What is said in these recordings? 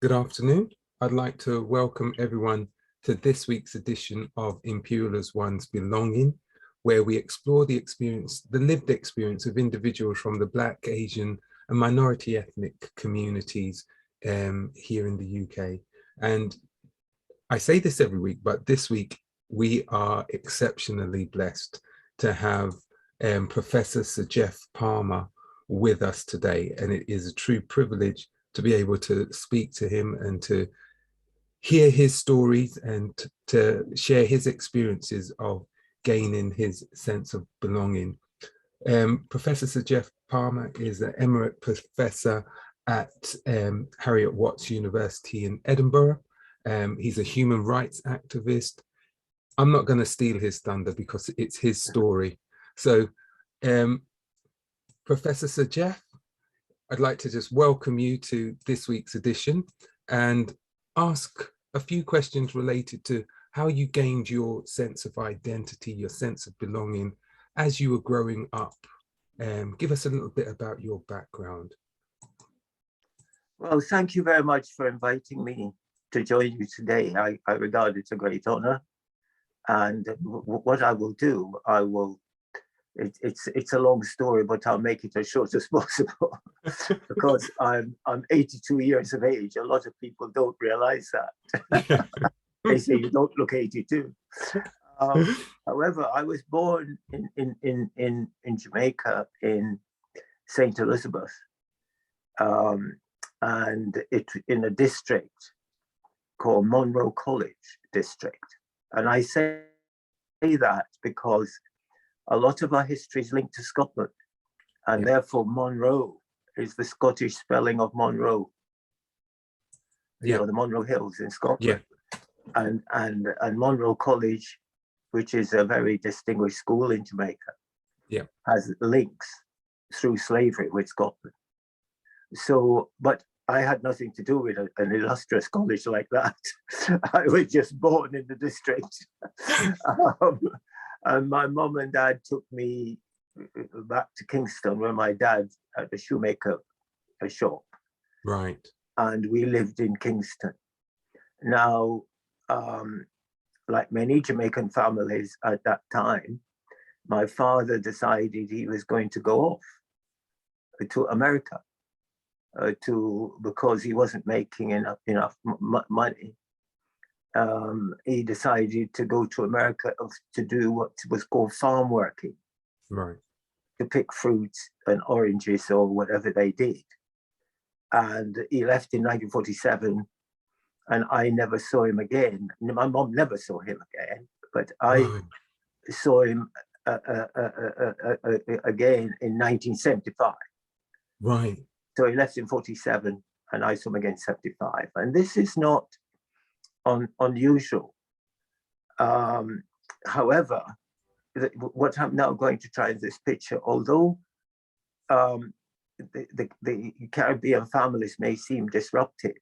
Good afternoon. I'd like to welcome everyone to this week's edition of Imperial as One's Belonging, where we explore the lived experience of individuals from the Black, Asian and minority ethnic communities here in the UK. And I say this every week, but this week we are exceptionally blessed to have Professor Sir Geoff Palmer with us today. And it is a true privilege to be able to speak to him and to hear his stories and to share his experiences of gaining his sense of belonging. Professor Sir Geoff Palmer is an emerite professor at Harriet Watts University in Edinburgh. He's a human rights activist. I'm not going to steal his thunder because it's his story. So, Professor Sir Geoff, I'd like to just welcome you to this week's edition and ask a few questions related to how you gained your sense of identity, your sense of belonging as you were growing up. Give us a little bit about your background. Well, thank you very much for inviting me to join you today. I regard it a great honor. And what I will do, it's a long story, but I'll make it as short as possible because I'm 82 years of age. A lot of people don't realize that. They say you don't look 82. However, I was born in Jamaica in St. Elizabeth, and in a district called Monroe College District. And I say that because a lot of our history is linked to Scotland, and therefore Monroe is the Scottish spelling of Monroe. You know, the Monroe Hills in Scotland. And Monroe College, which is a very distinguished school in Jamaica, has links through slavery with Scotland. So, but I had nothing to do with an illustrious college like that. I was just born in the district. And my mum and dad took me back to Kingston, where my dad had a shoemaker shop. Right. And we lived in Kingston. Now, like many Jamaican families at that time, my father decided he was going to go off to America because he wasn't making enough money. He decided to go to America to do what was called farm working, right? To pick fruits and oranges or whatever they did. And he left in 1947, and I never saw him again. My mom never saw him again, but I saw him again in 1975. Right. So he left in 47, and I saw him again in 75. And this is not unusual. However, what I'm now going to try in this picture, although the Caribbean families may seem disrupted,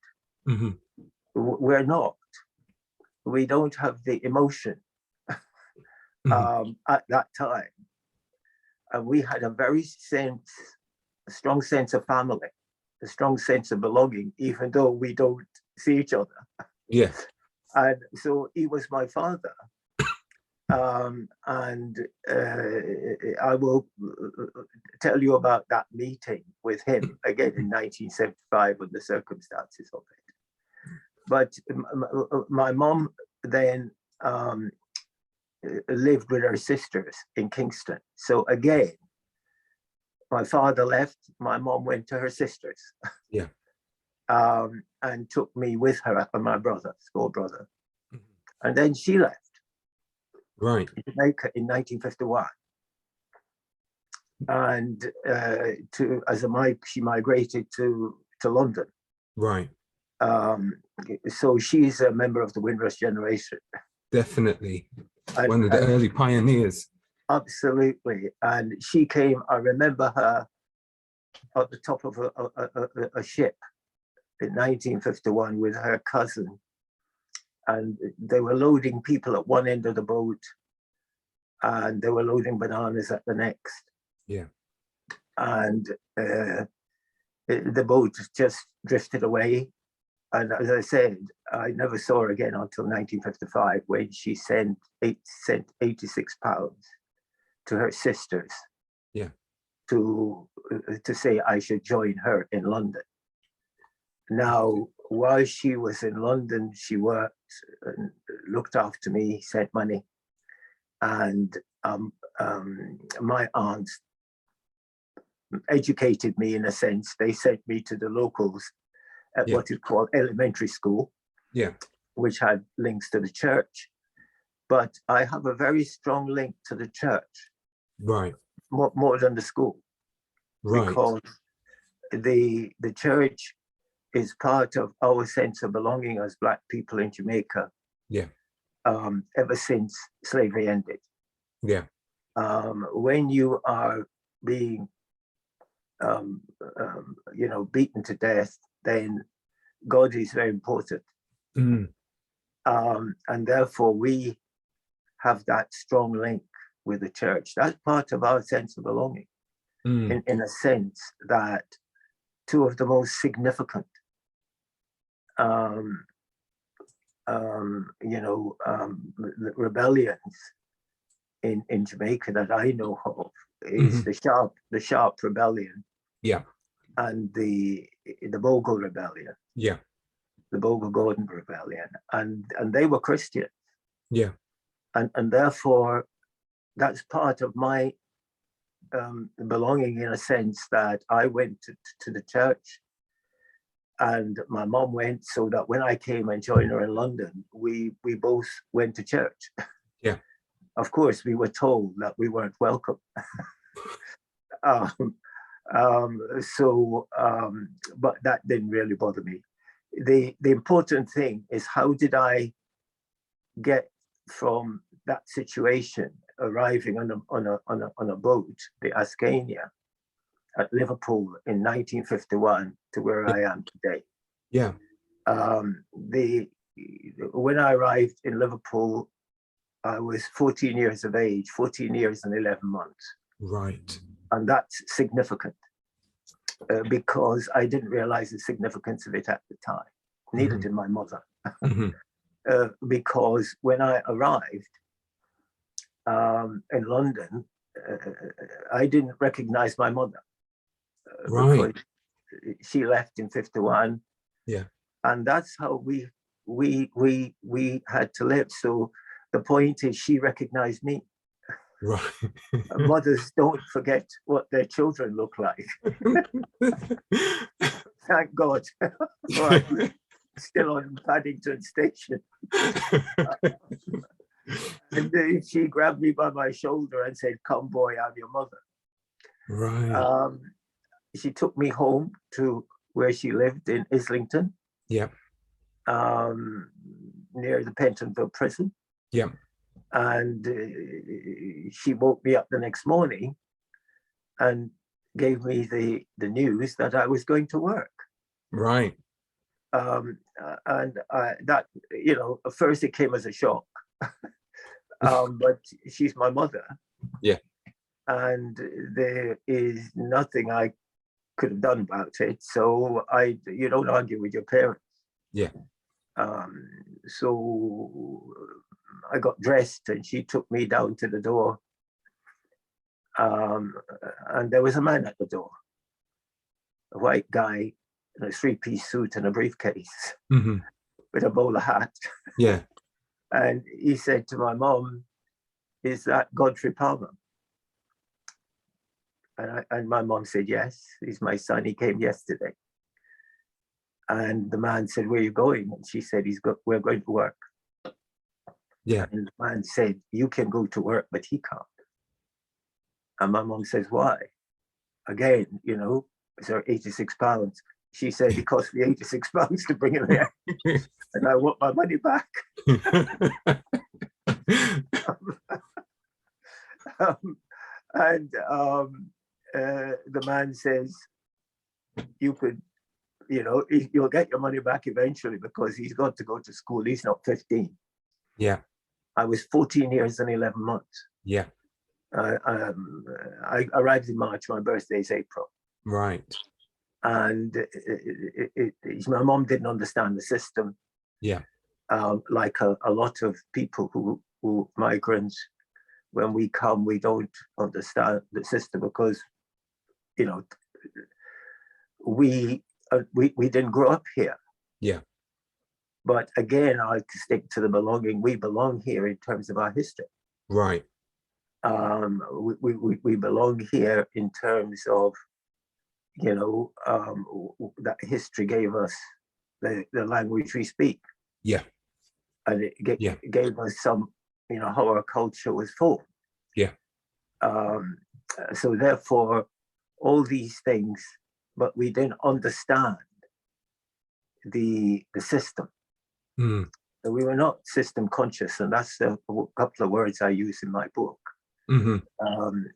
we're not. We don't have the emotion at that time. And we had a very strong sense of family, a strong sense of belonging, even though we don't see each other. Yeah. And so he was my father. And I will tell you about that meeting with him again in 1975 and the circumstances of it. But my mom then lived with her sisters in Kingston. So again, my father left, my mom went to her sisters. Yeah. And took me with her and my brother, small brother. And then she left. Right. In Jamaica in 1951. And she migrated to London. Right. So she's a member of the Windrush generation. Definitely. One of the early pioneers. Absolutely. And she came, I remember her at the top of a ship in 1951 with her cousin. And they were loading people at one end of the boat, and they were loading bananas at the next. Yeah. And the boat just drifted away, And as I said, I never saw her again until 1955, when she sent £86 to her sisters. Yeah. To say I should join her in London. Now, while she was in London, she worked and looked after me, sent money, and my aunts educated me in a sense. They sent me to the locals at what is called elementary school, which had links to the church. But I have a very strong link to the church, right, more than the school, right, because the church is part of our sense of belonging as Black people in Jamaica. Ever since slavery ended. When you are being beaten to death, then God is very important. And therefore we have that strong link with the church. That's part of our sense of belonging, in a sense that two of the most significant rebellions in Jamaica that I know of is the Sharp Rebellion, and the Bogle Rebellion, the Bogle Gordon Rebellion, and they were Christian, and therefore that's part of my belonging, in a sense that I went to the church, and my mom went, so that when I came and joined her in London, we both went to church. Of course, we were told that we weren't welcome. But that didn't really bother me. The important thing is, how did I get from that situation, arriving on a boat, the Ascania, at Liverpool in 1951, to where I am today? When I arrived in Liverpool, I was 14 years of age, 14 years and 11 months. Right. And that's significant, because I didn't realize the significance of it at the time. Neither did my mother. Because when I arrived in London, I didn't recognize my mother. Right. Because she left in 51. And that's how we had to live. So the point is, she recognized me. Right. Mothers don't forget what their children look like. Thank God. I'm still on Paddington Station. And she grabbed me by my shoulder and said, "Come, boy, I'm your mother." Right. She took me home to where she lived in Islington. Near the Pentonville prison. And she woke me up the next morning and gave me the news that I was going to work. Right. And that, at first it came as a shock. But she's my mother. And there is nothing I could have done about it. So you don't argue with your parents. So I got dressed and she took me down to the door. And there was a man at the door, a white guy in a three-piece suit and a briefcase with a bowler hat. And he said to my mom, "Is that Godfrey Palmer?" And my mom said, "Yes, he's my son. He came yesterday." And the man said, "Where are you going?" And she said, "We're going to work." And the man said, "You can go to work, but he can't." And my mom says, "Why?" Again, it's her £86. She said, "It cost me £86 to bring him here, and I want my money back." The man says, "You could, you'll get your money back eventually, because he's got to go to school. He's not 15. I was 14 years and 11 months. I arrived in March. My birthday is April. Right. And my mom didn't understand the system. Yeah. Like a lot of people who migrants, when we come, we don't understand the system because, you know, we didn't grow up here. Yeah. But again, I stick to the belonging. We belong here in terms of our history. Right. We belong here in terms of, you know, that history gave us the language we speak. Yeah. And it gave us some, you know, how our culture was formed. Yeah. So therefore, all these things, but we didn't understand the system. Mm. So we were not system conscious, and that's a couple of words I use in my book,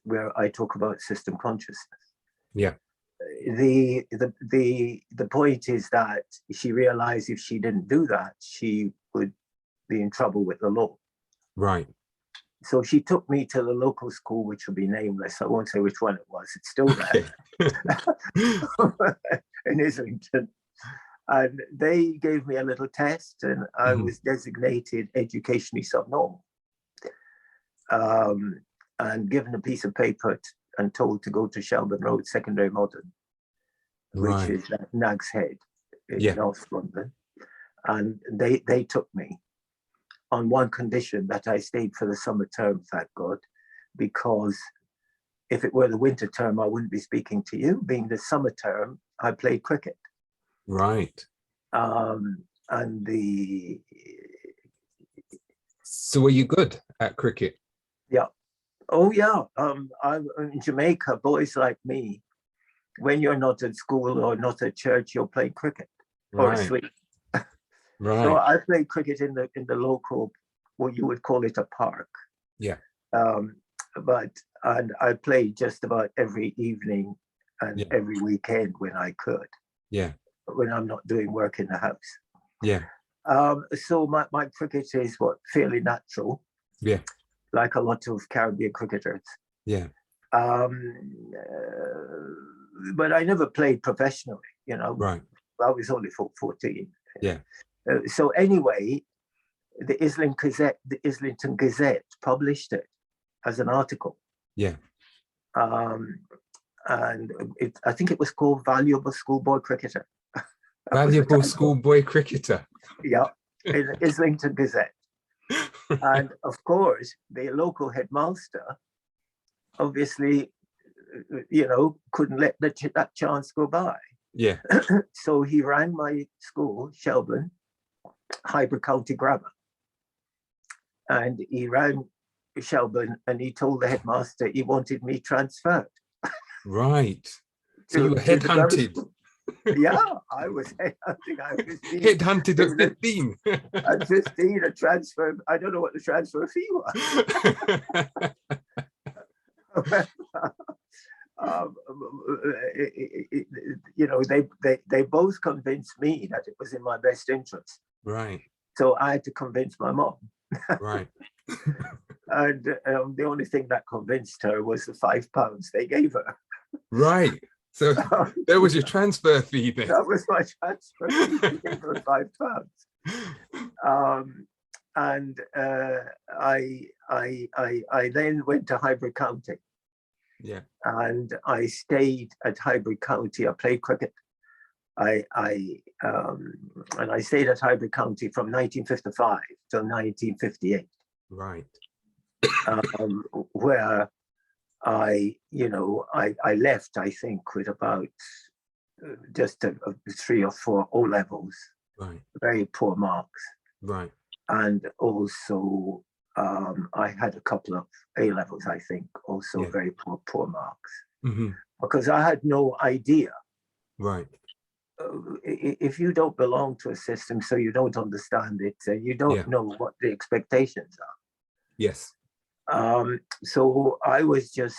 where I talk about system consciousness. Yeah. The point is that she realized if she didn't do that, she would be in trouble with the law. Right. So she took me to the local school, which will be nameless. I won't say which one it was. It's still there in Islington. And they gave me a little test, and I was designated educationally subnormal, and given a piece of paper and told to go to Shelburne Road Secondary Modern, which is at Nag's Head in North London. And they took me on one condition, that I stayed for the summer term, thank God, because if it were the winter term, I wouldn't be speaking to you. Being the summer term, I played cricket. Right. So were you good at cricket? Yeah. Oh yeah. I'm in Jamaica. Boys like me, when you're not at school or not at church, you're playing cricket or asleep. Right. So I played cricket in the local, what you would call it, a park. Yeah. And I played just about every evening and every weekend when I could. Yeah. When I'm not doing work in the house. Yeah. So my cricket is fairly natural. Yeah. Like a lot of Caribbean cricketers. Yeah. But I never played professionally, you know. Right. I was only 14. Yeah. So anyway, the Islington Gazette published it as an article. Yeah. And I think it was called Valuable Schoolboy Cricketer. Valuable Schoolboy Cricketer. Yeah, in the Islington Gazette. And of course, the local headmaster obviously, you know, couldn't let that chance go by. Yeah. So he rang my school, Shelburne, Highbury County Grammar. And he rang Shelburne and he told the headmaster he wanted me transferred. Right. So you were headhunted. Yeah, I was headhunting. I was headhunted at 15. At 15, a transfer. I don't know what the transfer fee was. You know, they both convinced me that it was in my best interest. Right. So I had to convince my mom. Right. And the only thing that convinced her was the £5 they gave her. Right. So there was your transfer fee then. That was my transfer fee. They gave her £5. And I then went to Highbury County. Yeah. And I stayed at Highbury County. I played cricket. And I stayed at Highbury County from 1955 till 1958. Right. Where I left, I think, with about just 3 or 4 O levels. Right. Very poor marks. Right. And also I had a couple of A levels, I think, also very poor marks. Mm-hmm. Because I had no idea. Right. If you don't belong to a system, so you don't understand it, you don't know what the expectations are. Yes. So I was just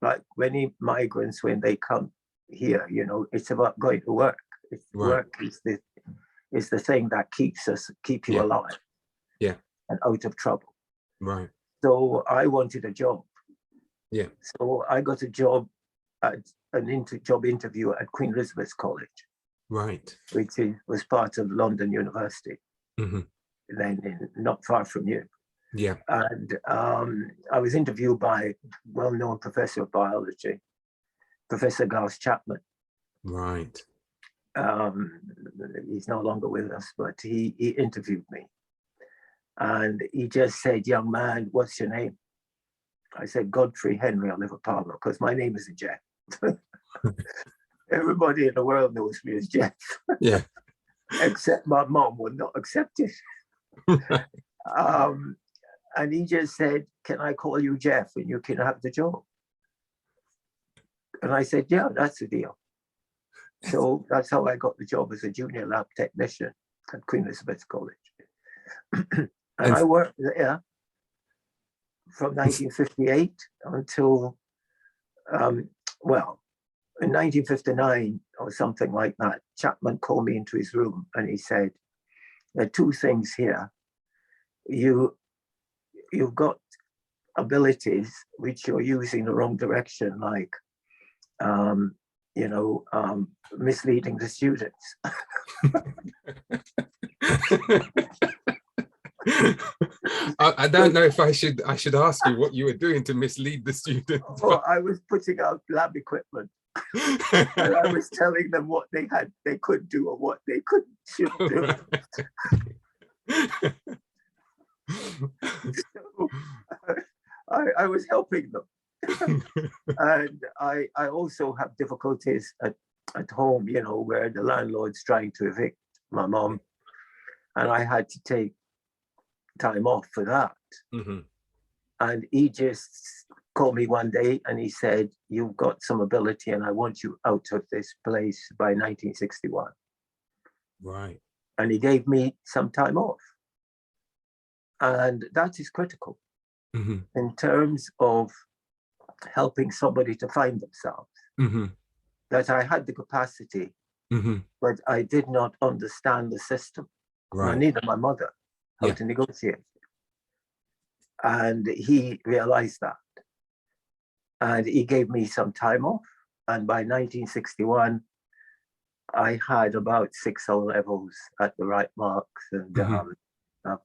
like many migrants when they come here, you know, it's about going to work. Work is the thing that keep you alive. Yeah. And out of trouble. Right. So I wanted a job. Yeah. So I got a job job interview at Queen Elizabeth's College, right. which was part of London University, then not far from you. Yeah. And I was interviewed by a well-known professor of biology, Professor Garth Chapman. Right. He's no longer with us, but he interviewed me. And he just said, "Young man, what's your name?" I said, "Godfrey Henry Oliver Palmer," because my name isn't Jeff. Everybody in the world knows me as Jeff. Yeah. Except my mom would not accept it. And he just said, "Can I call you Jeff and you can have the job?" And I said, "Yeah, that's the deal." So that's how I got the job as a junior lab technician at Queen Elizabeth's College. And I worked there from 1958 until, in 1959 or something like that, Chapman called me into his room and he said, "There are two things here. You've got abilities which you're using the wrong direction, like, misleading the students." I don't know if I should ask you what you were doing to mislead the students. Well, I was putting out lab equipment and I was telling them what they could do or what they shouldn't do. So, I was helping them. And I also have difficulties at home, where the landlord's trying to evict my mom, and I had to take time off for that. And he just called me one day and he said, "You've got some ability and I want you out of this place by 1961. Right. And he gave me some time off. And that is critical in terms of helping somebody to find themselves. That I had the capacity, but I did not understand the system. Right. Neither my mother, how to negotiate. And he realized that. And he gave me some time off. And by 1961, I had about 6 O levels at the right marks and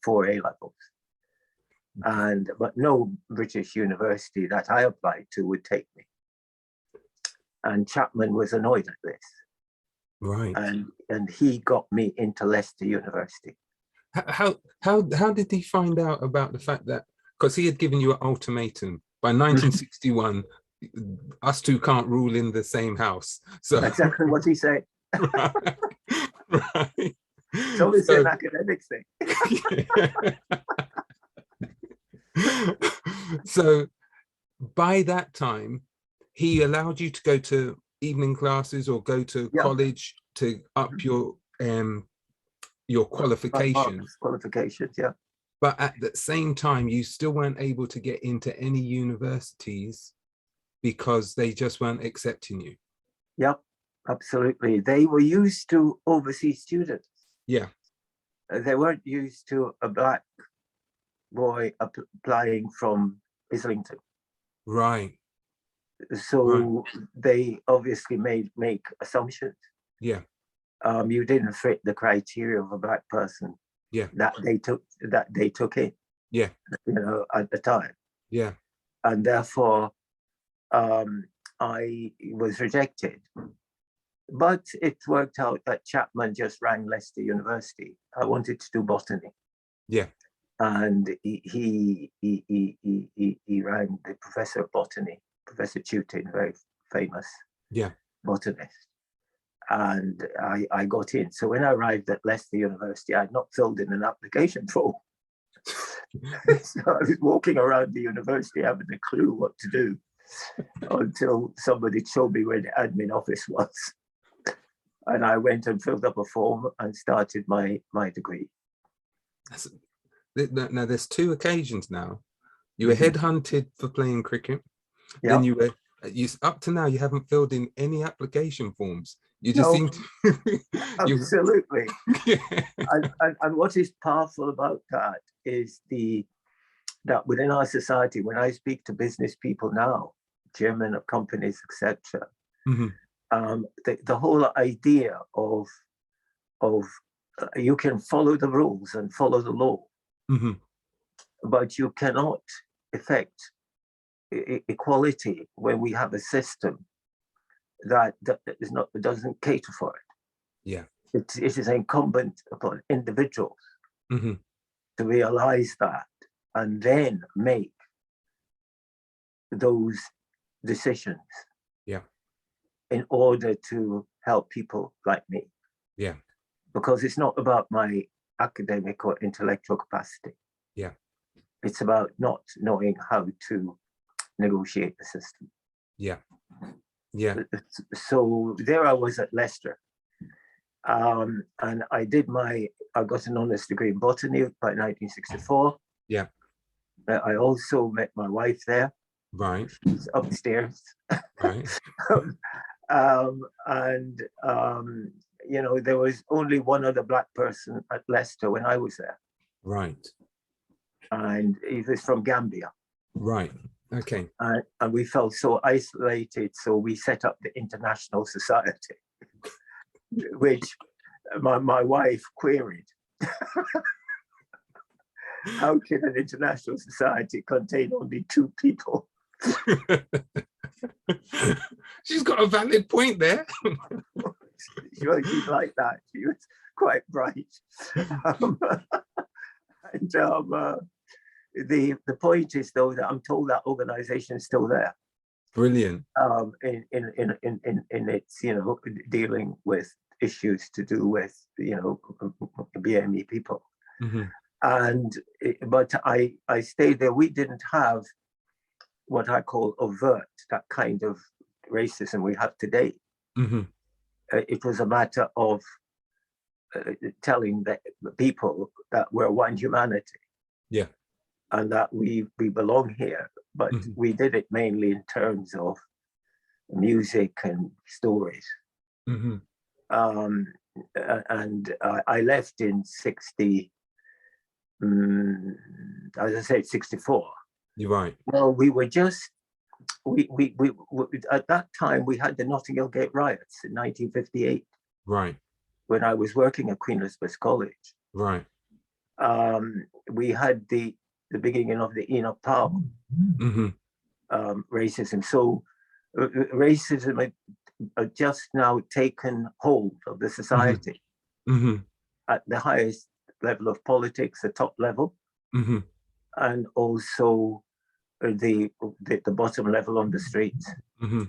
4 A levels. But no British university that I applied to would take me. And Chapman was annoyed at this. Right. And he got me into Leicester University. How did he find out about the fact that, because he had given you an ultimatum by 1961, us two can't rule in the same house. So exactly what he said. Right. Right. It's always an academic thing. So by that time, he allowed you to go to evening classes or go to college to up your qualifications. Qualifications, yeah. But at the same time, you still weren't able to get into any universities because they just weren't accepting you. Yep, absolutely. They were used to overseas students. Yeah. They weren't used to a black boy applying from Islington. Right. So they obviously make assumptions. Yeah. You didn't fit the criteria of a black person. Yeah. That they took in. Yeah. At the time. Yeah. And therefore, I was rejected. But it worked out that Chapman just rang Leicester University. I wanted to do botany. Yeah. And he rang the professor of botany, Professor Tutin, very famous botanist. And I got in. So when I arrived at Leicester University, I had not filled in an application form. So I was walking around the university having a clue what to do until somebody showed me where the admin office was. And I went and filled up a form and started my degree. Now there's 2 occasions now. You were headhunted for playing cricket. Then you up to now you haven't filled in any application forms. You just seem to absolutely. And what is powerful about that is that within our society, when I speak to business people now, chairman of companies, etc. Mm-hmm. The whole idea of you can follow the rules and follow the law, Mm-hmm. but you cannot effect equality when we have a system that doesn't cater for it. Yeah. It is incumbent upon individuals Mm-hmm. to realize that and then make those decisions. Yeah. In order to help people like me. Yeah. Because it's not about my academic or intellectual capacity. Yeah. It's about not knowing how to negotiate the system. Yeah. Yeah. So there I was at Leicester. And I got an honours degree in botany by 1964. Yeah. I also met my wife there. Right. She's upstairs. Right. There was only one other Black person at Leicester when I was there. Right. And he was from Gambia. Right. Okay. And we felt so isolated, so we set up the International Society, which my wife queried. How can an international society contain only 2 people? She's got a valid point there. She's like that. She was quite bright. The point is, though, that I'm told that organization is still there. Brilliant. In its, dealing with issues to do with, BME people. Mm-hmm. But I stayed there. We didn't have what I call overt, that kind of racism we have today. Mm-hmm. It was a matter of telling the people that we're one humanity. Yeah. And that we belong here. But mm-hmm. we did it mainly in terms of music and stories. Mm-hmm. And I left in 60, as I said, 64. You're right. Well, we were just, we at that time, we had the Notting Hill Gate riots in 1958. Right. When I was working at Queen Elizabeth College. Right. We had the beginning of the Enoch Powell mm-hmm. Racism. So racism had just now taken hold of the society mm-hmm. at the highest level of politics, the top level, mm-hmm. and also the bottom level on the street. Mm-hmm.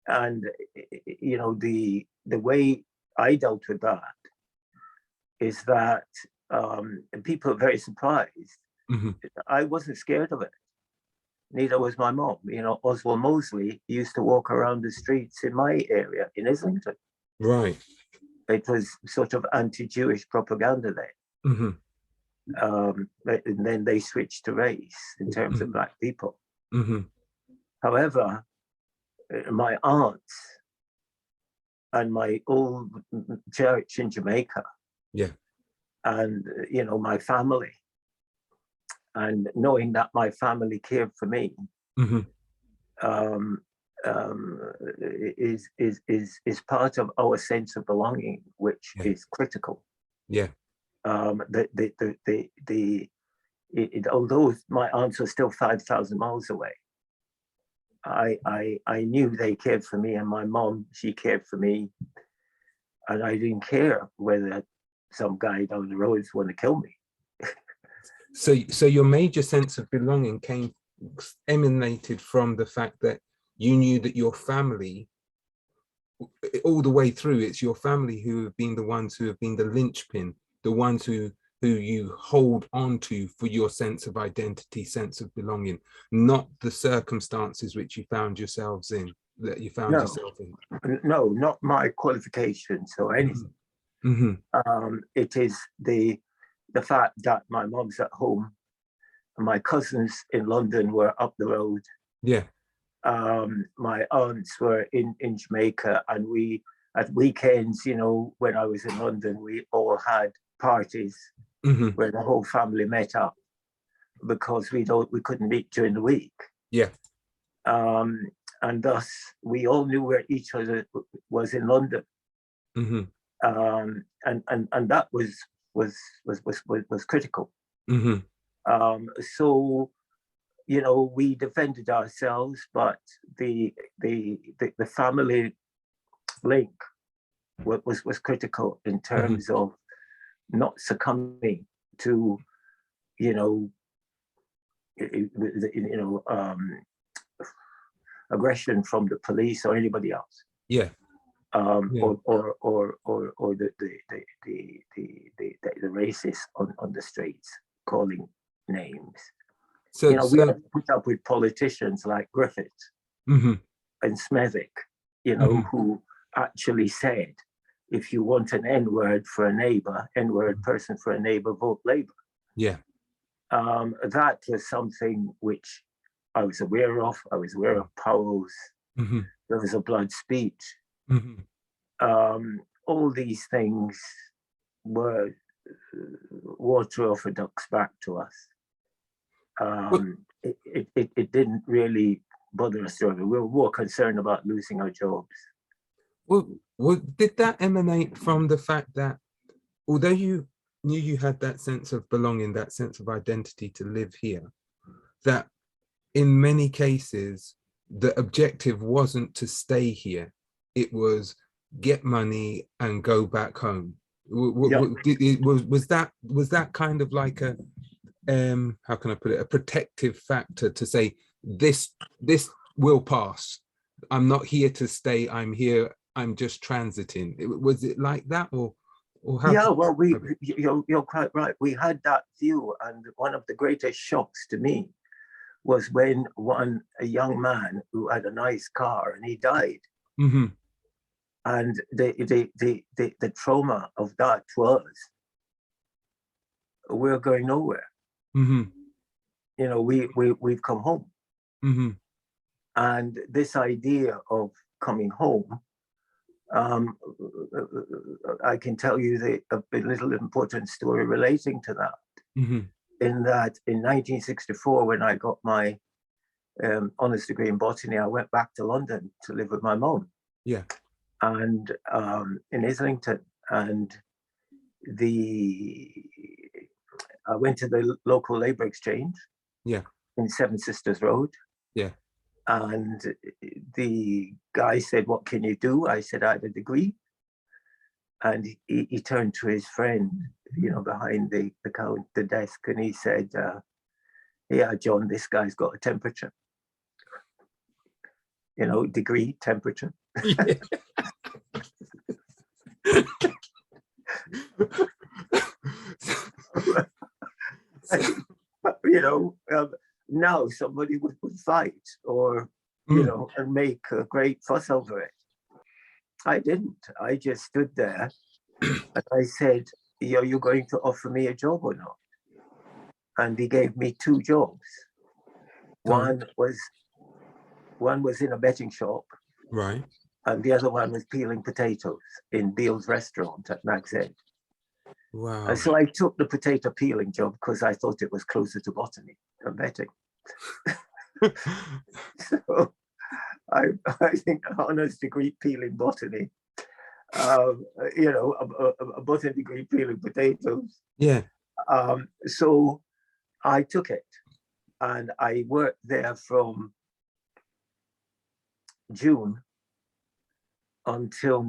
And the way I dealt with that is that people are very surprised. Mm-hmm. I wasn't scared of it. Neither was my mom. Oswald Mosley used to walk around the streets in my area in Islington. Right. It was sort of anti-Jewish propaganda then. Mm-hmm. And then they switched to race in terms mm-hmm. of Black people. Mm-hmm. However, my aunts and my old church in Jamaica, yeah, and my family, and knowing that my family cared for me, mm-hmm. Is part of our sense of belonging, which is critical. Yeah. Although my aunts are still 5,000 miles away, I knew they cared for me, and my mom, she cared for me, and I didn't care whether some guy down the road want to kill me. So your major sense of belonging emanated from the fact that you knew that your family, all the way through, it's your family who have been the ones who have been the linchpin, the ones who you hold on to for your sense of identity, sense of belonging, not the circumstances which you found yourselves in, that you found yourself in. No, not my qualifications or anything. Mm-hmm. It is the fact that my mom's at home, and my cousins in London were up the road. Yeah. My aunts were in Jamaica, and we, at weekends, when I was in London, we all had parties mm-hmm. where the whole family met up, because we couldn't meet during the week. Yeah. And thus we all knew where each other was in London. Mm-hmm. And that was critical. Mm-hmm. So, you know, we defended ourselves, but the family link was critical in terms Mm-hmm. of not succumbing to, you know, aggression from the police or anybody else. Yeah. Yeah. Or the racists on the streets calling names. So, you know, we have to put up with politicians like Griffith mm-hmm. and Smethwick, you know, Mm-hmm. who actually said, if you want an N-word for a neighbor, N-word person for a neighbor, vote Labour. Yeah. That was something which I was aware of. I was aware of Powell's. Mm-hmm. There was a blood speech. Mm-hmm. All these things were water off a duck's back to us. It didn't really bother us. We were more concerned about losing our jobs. Well, did that emanate from the fact that although you knew you had that sense of belonging, that sense of identity to live here, that in many cases, the objective wasn't to stay here, it was get money and go back home? Was that kind of like a, how can I put it, a protective factor to say, this will pass, I'm not here to stay, I'm just transiting? Was it like that, or how? Yeah, well, you're quite right. We had that view, and one of the greatest shocks to me was when a young man who had a nice car and he died. Mm-hmm. And the trauma of that was, we're going nowhere. Mm-hmm. You know, we've come home. Mm-hmm. And this idea of coming home, I can tell you a little important story relating to that. Mm-hmm. In that, in 1964, when I got my honours degree in botany, I went back to London to live with my mom. Yeah. And in Islington, and I went to the local labour exchange. Yeah. In Seven Sisters Road. Yeah. And the guy said, "What can you do?" I said, "I have a degree." And he turned to his friend, you know, behind the desk, and he said, "Yeah, John, this guy's got a temperature. You know, degree, temperature." Yeah. You know, now somebody would fight or, you know, and make a great fuss over it. I didn't. I just stood there and I said, "Are you going to offer me a job or not?" And he gave me 2 jobs. One was in a betting shop. Right. And the other one was peeling potatoes in Beale's restaurant at Mag's End. Wow. And so I took the potato peeling job because I thought it was closer to botany than betting. So I think honours degree peeling botany, you know, a botany degree peeling potatoes. Yeah. So I took it, and I worked there from June until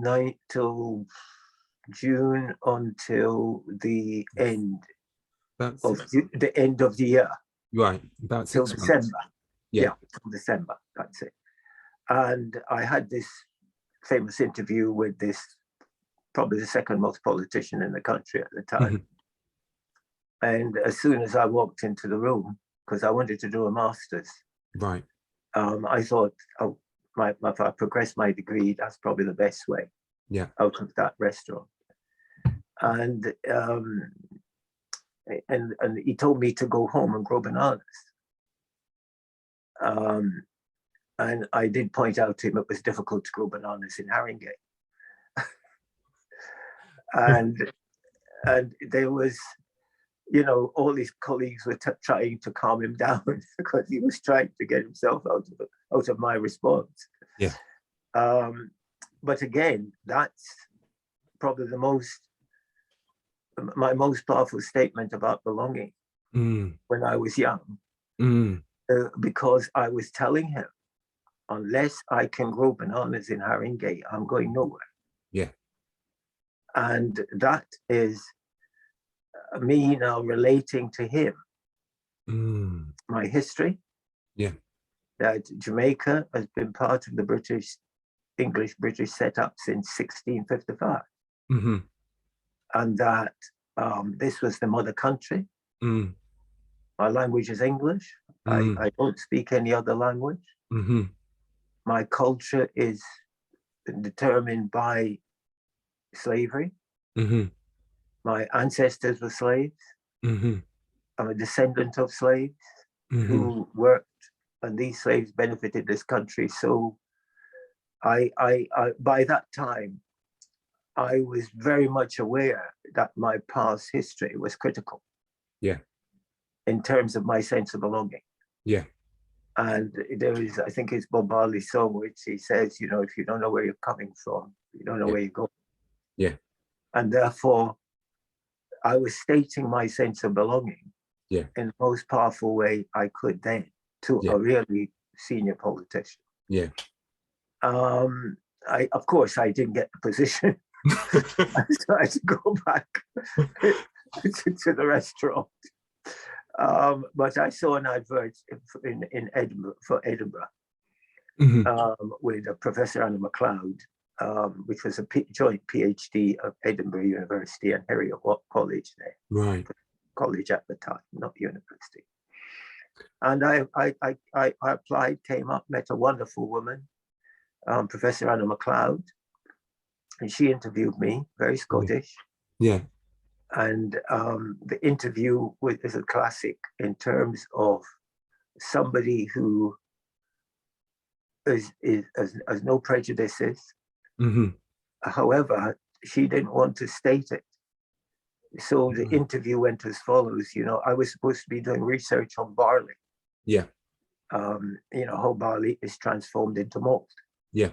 June until the end of the year. Right, about 6 months. December. Yeah, till December. That's it. And I had this famous interview with this, probably the second most politician in the country at the time. Mm-hmm. And as soon as I walked into the room, because I wanted to do a master's, right, I thought, oh, if I progress my degree, that's probably the best way. Yeah, out of that restaurant. And he told me to go home and grow bananas. And I did point out to him it was difficult to grow bananas in Haringey. and there was you know, all his colleagues were trying to calm him down because he was trying to get himself out of my response. Yeah. But again, that's probably my most powerful statement about belonging when I was young, because I was telling him, unless I can grow bananas in Haringey, I'm going nowhere. Yeah. And that is me now relating to him my history. Yeah. That Jamaica has been part of the English-British setup since 1655. And that this was the mother country. My language is English. I don't speak any other language. My culture is determined by slavery. My ancestors were slaves. I'm a descendant of slaves who worked, and these slaves benefited this country. So I by that time, I was very much aware that my past history was critical. Yeah. In terms of my sense of belonging. Yeah. And there is, I think it's Bob Marley's song, which he says, you know, if you don't know where you're coming from, you don't know where you're going. Yeah. And therefore, I was stating my sense of belonging in the most powerful way I could then to a really senior politician. Yeah. Of course, I didn't get the position. I tried to go back to the restaurant. But I saw an advert in Edinburgh for Edinburgh with Professor Anna MacLeod, which was a joint PhD of Edinburgh University and Imperial College there. Right. College at the time, not university. And I applied, came up, met a wonderful woman, Professor Anna MacLeod, and she interviewed me, very Scottish. Yeah. And the interview is a classic in terms of somebody who has no prejudices. However, she didn't want to state it. So the interview went as follows. You know, I was supposed to be doing research on barley. Yeah. You know, how barley is transformed into malt. Yeah.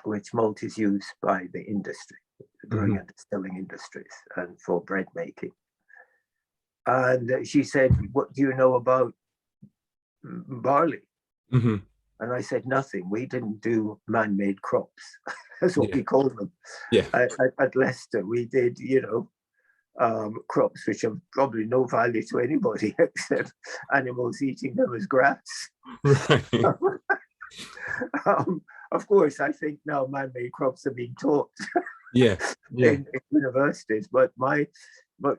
Which malt is used by the industry, the brewing and distilling industries, and for bread making. And she said, "What do you know about barley?" And I said, "Nothing. We didn't do man-made crops." That's what we called them. Yeah. At Leicester, we did, you know, crops which have probably no value to anybody except animals eating them as grass. Right. Of course, I think now man-made crops are being taught in universities, but a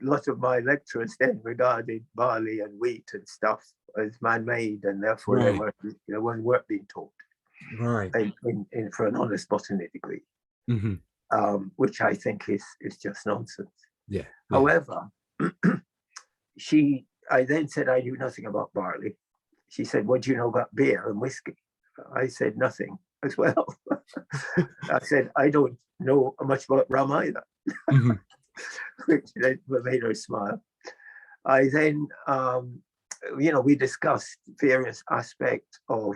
lot of my lecturers then regarded barley and wheat and stuff as man-made, and therefore they weren't being taught for an honest botany degree, which I think is just nonsense. Yeah. However, I then said I knew nothing about barley. She said, "What do you know about beer and whiskey?" I said nothing as well. I said, "I don't know much about rum either," which made her smile. I then, you know, we discussed various aspects of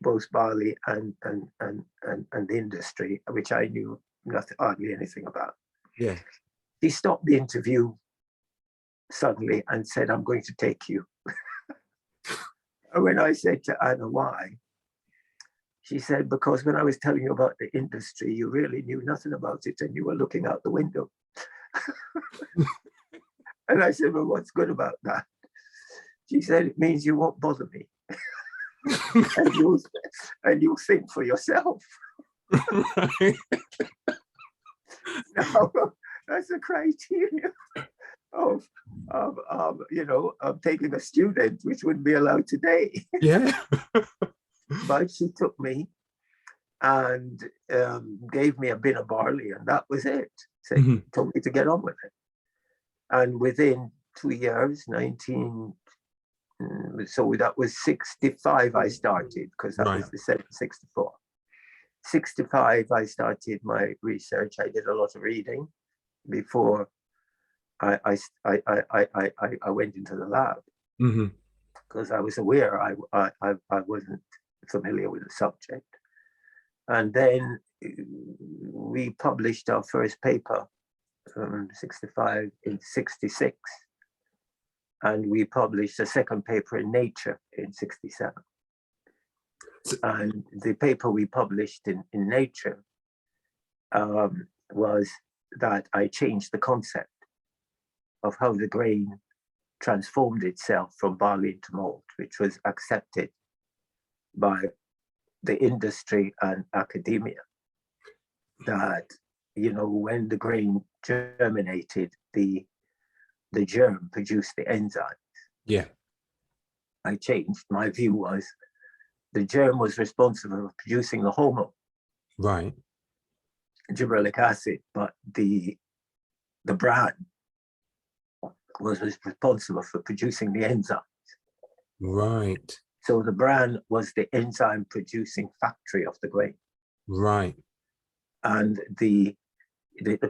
both barley and the industry, which I knew hardly anything about. Yeah. He stopped the interview suddenly and said, "I'm going to take you." And when I said to Anna, "Why?" she said, "Because when I was telling you about the industry, you really knew nothing about it and you were looking out the window." And I said, "Well, what's good about that?" She said, "It means you won't bother me." and you'll think for yourself. Right. Now, that's a criteria of you know, of taking a student, which wouldn't be allowed today. Yeah. But she took me and gave me a bin of barley, and that was it. So told me to get on with it. And within 2 years, so that was 65 I started, because that was the 64. 65 I started my research. I did a lot of reading before I went into the lab because I was aware I wasn't familiar with the subject. And then we published our first paper from 65 in 66. And we published a second paper in Nature in 67. And the paper we published in Nature was that I changed the concept of how the grain transformed itself from barley into malt, which was accepted by the industry and academia. That, you know, when the grain germinated, the germ produced the enzyme. Yeah. I changed. My view was the germ was responsible for producing the hormone, Right. gibberellic acid, but the bran was responsible for producing the enzymes. Right. So the bran was the enzyme producing factory of the grain. Right. And the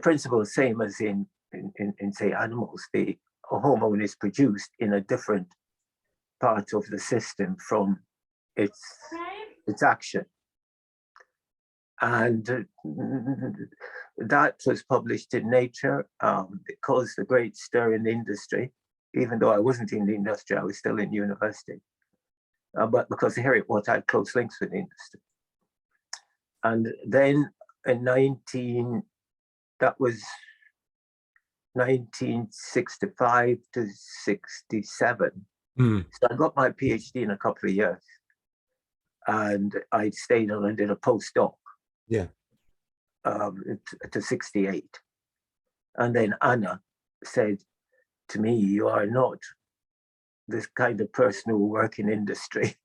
principle is the same as in say animals. The hormone is produced in a different part of the system from its action. And that was published in Nature. It caused a great stir in the industry. Even though I wasn't in the industry, I was still in university. But because here it was, I had close links with the industry. And then in 1965 to 67. So I got my PhD in a couple of years. And I stayed on and did a postdoc. Yeah. To 68. And then Anna said to me, "You are not this kind of person who will work in industry."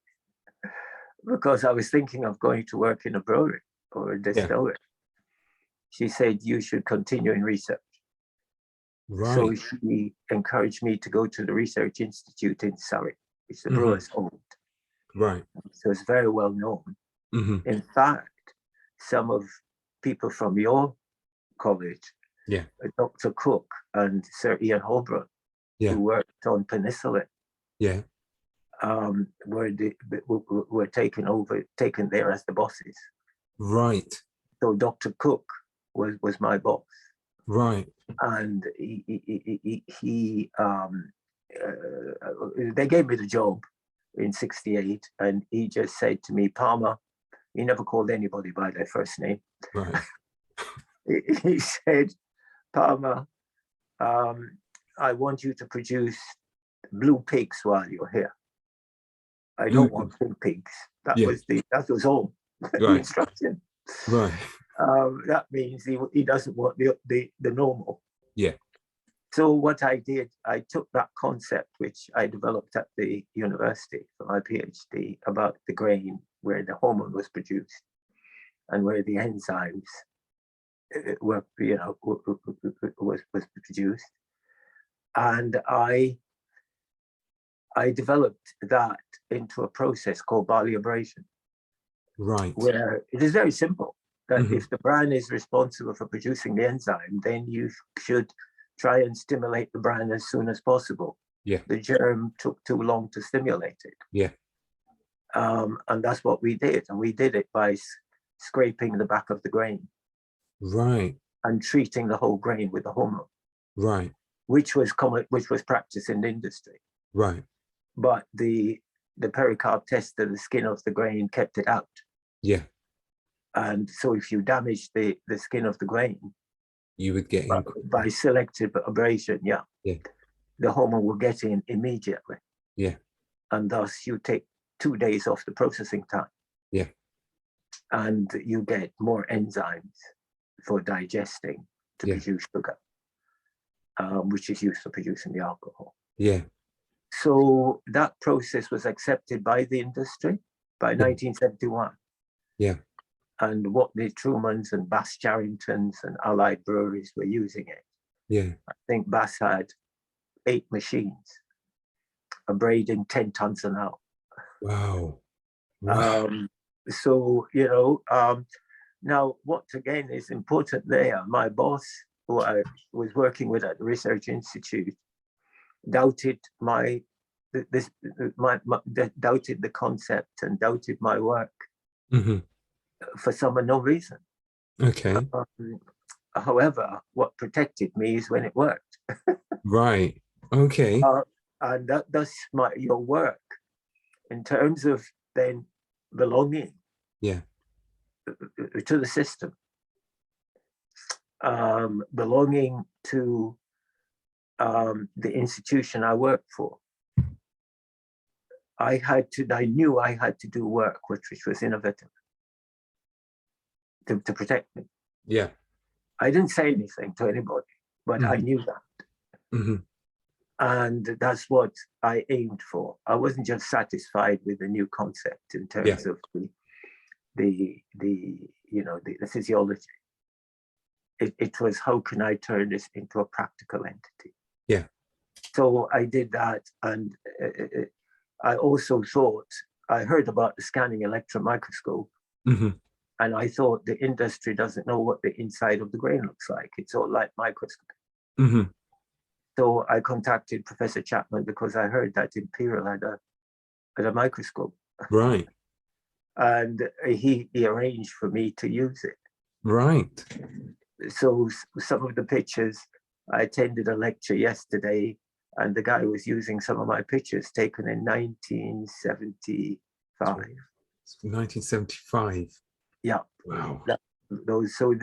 Because I was thinking of going to work in a brewery or a distillery. Yeah. She said, "You should continue in research." Right. So she encouraged me to go to the Research Institute in Surrey, which the brewers owned. Right. So it's very well known. In fact, some of people from your college, Dr. Cook and Sir Ian Holbrook, who worked on penicillin, were taken there as the bosses. Right. So Dr. Cook was my boss. Right. And they gave me the job in 68, and he just said to me, "Palmer," he never called anybody by their first name. Right. He said, "Palmer, I want you to produce blue pigs while you're here. I don't want blue pigs." That was all. The instruction. Right. That means he doesn't want the normal. Yeah. So what I did, I took that concept which I developed at the university for my PhD about the grain, where the hormone was produced and where the enzymes were, was produced, and I developed that into a process called barley abrasion. Right. Where it is very simple. That if the bran is responsible for producing the enzyme, then you should try and stimulate the bran as soon as possible. Yeah. The germ took too long to stimulate it. Yeah. And that's what we did. And we did it by scraping the back of the grain. Right. And treating the whole grain with the hormone. Right. Which was practiced in the industry. Right. But the pericarp test of the skin of the grain kept it out. Yeah. And so if you damage the skin of the grain, you would get in by selective abrasion, the hormone will get in immediately. Yeah. And thus you take 2 days off the processing time. Yeah. And you get more enzymes for digesting to produce sugar, which is used for producing the alcohol. Yeah. So that process was accepted by the industry by 1971. Yeah. And what the Trumans and Bass Charringtons and allied breweries were using it. Yeah. I think Bass had 8 machines, abrading 10 tons an hour. Wow. So, now what again is important there, my boss who I was working with at the Research Institute, doubted doubted the concept and doubted my work for some unknown reason. Okay. However, what protected me is when it worked. Right. Okay. And that's your work in terms of then belonging to the system, belonging to the institution I work for. I knew I had to do work which was innovative to protect me. Yeah. I didn't say anything to anybody, but I knew that. And that's what I aimed for. I wasn't just satisfied with the new concept in terms of the physiology. It was, how can I turn this into a practical entity? Yeah. So I did that, and I also thought, I heard about the scanning electron microscope, and I thought the industry doesn't know what the inside of the grain looks like. It's all light microscopy. So I contacted Professor Chapman because I heard that Imperial had a microscope. Right. And he arranged for me to use it. Right. So some of the pictures, I attended a lecture yesterday, and the guy was using some of my pictures taken in 1975. 1975. Yeah. Wow. So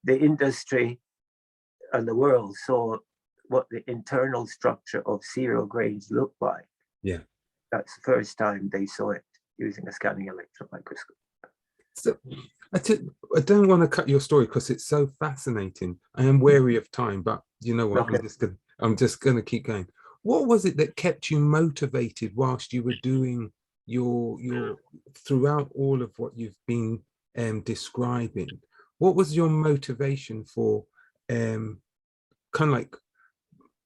the industry and the world saw what the internal structure of cereal grains looked like. Yeah. That's the first time they saw it using a scanning electron microscope. So I don't want to cut your story because it's so fascinating. I am wary of time, but you know what? Okay. I'm just gonna keep going. What was it that kept you motivated whilst you were doing your throughout all of what you've been describing? What was your motivation for kind of like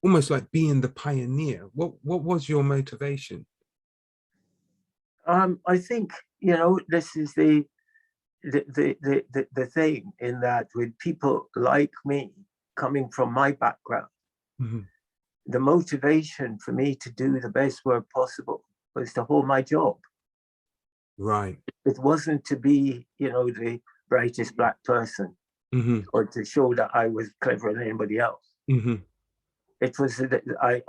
almost like being the pioneer? What was your motivation? I think, this is the thing, in that with people like me coming from my background, the motivation for me to do the best work possible was to hold my job. Right. It wasn't to be, the brightest black person or to show that I was cleverer than anybody else. It was that I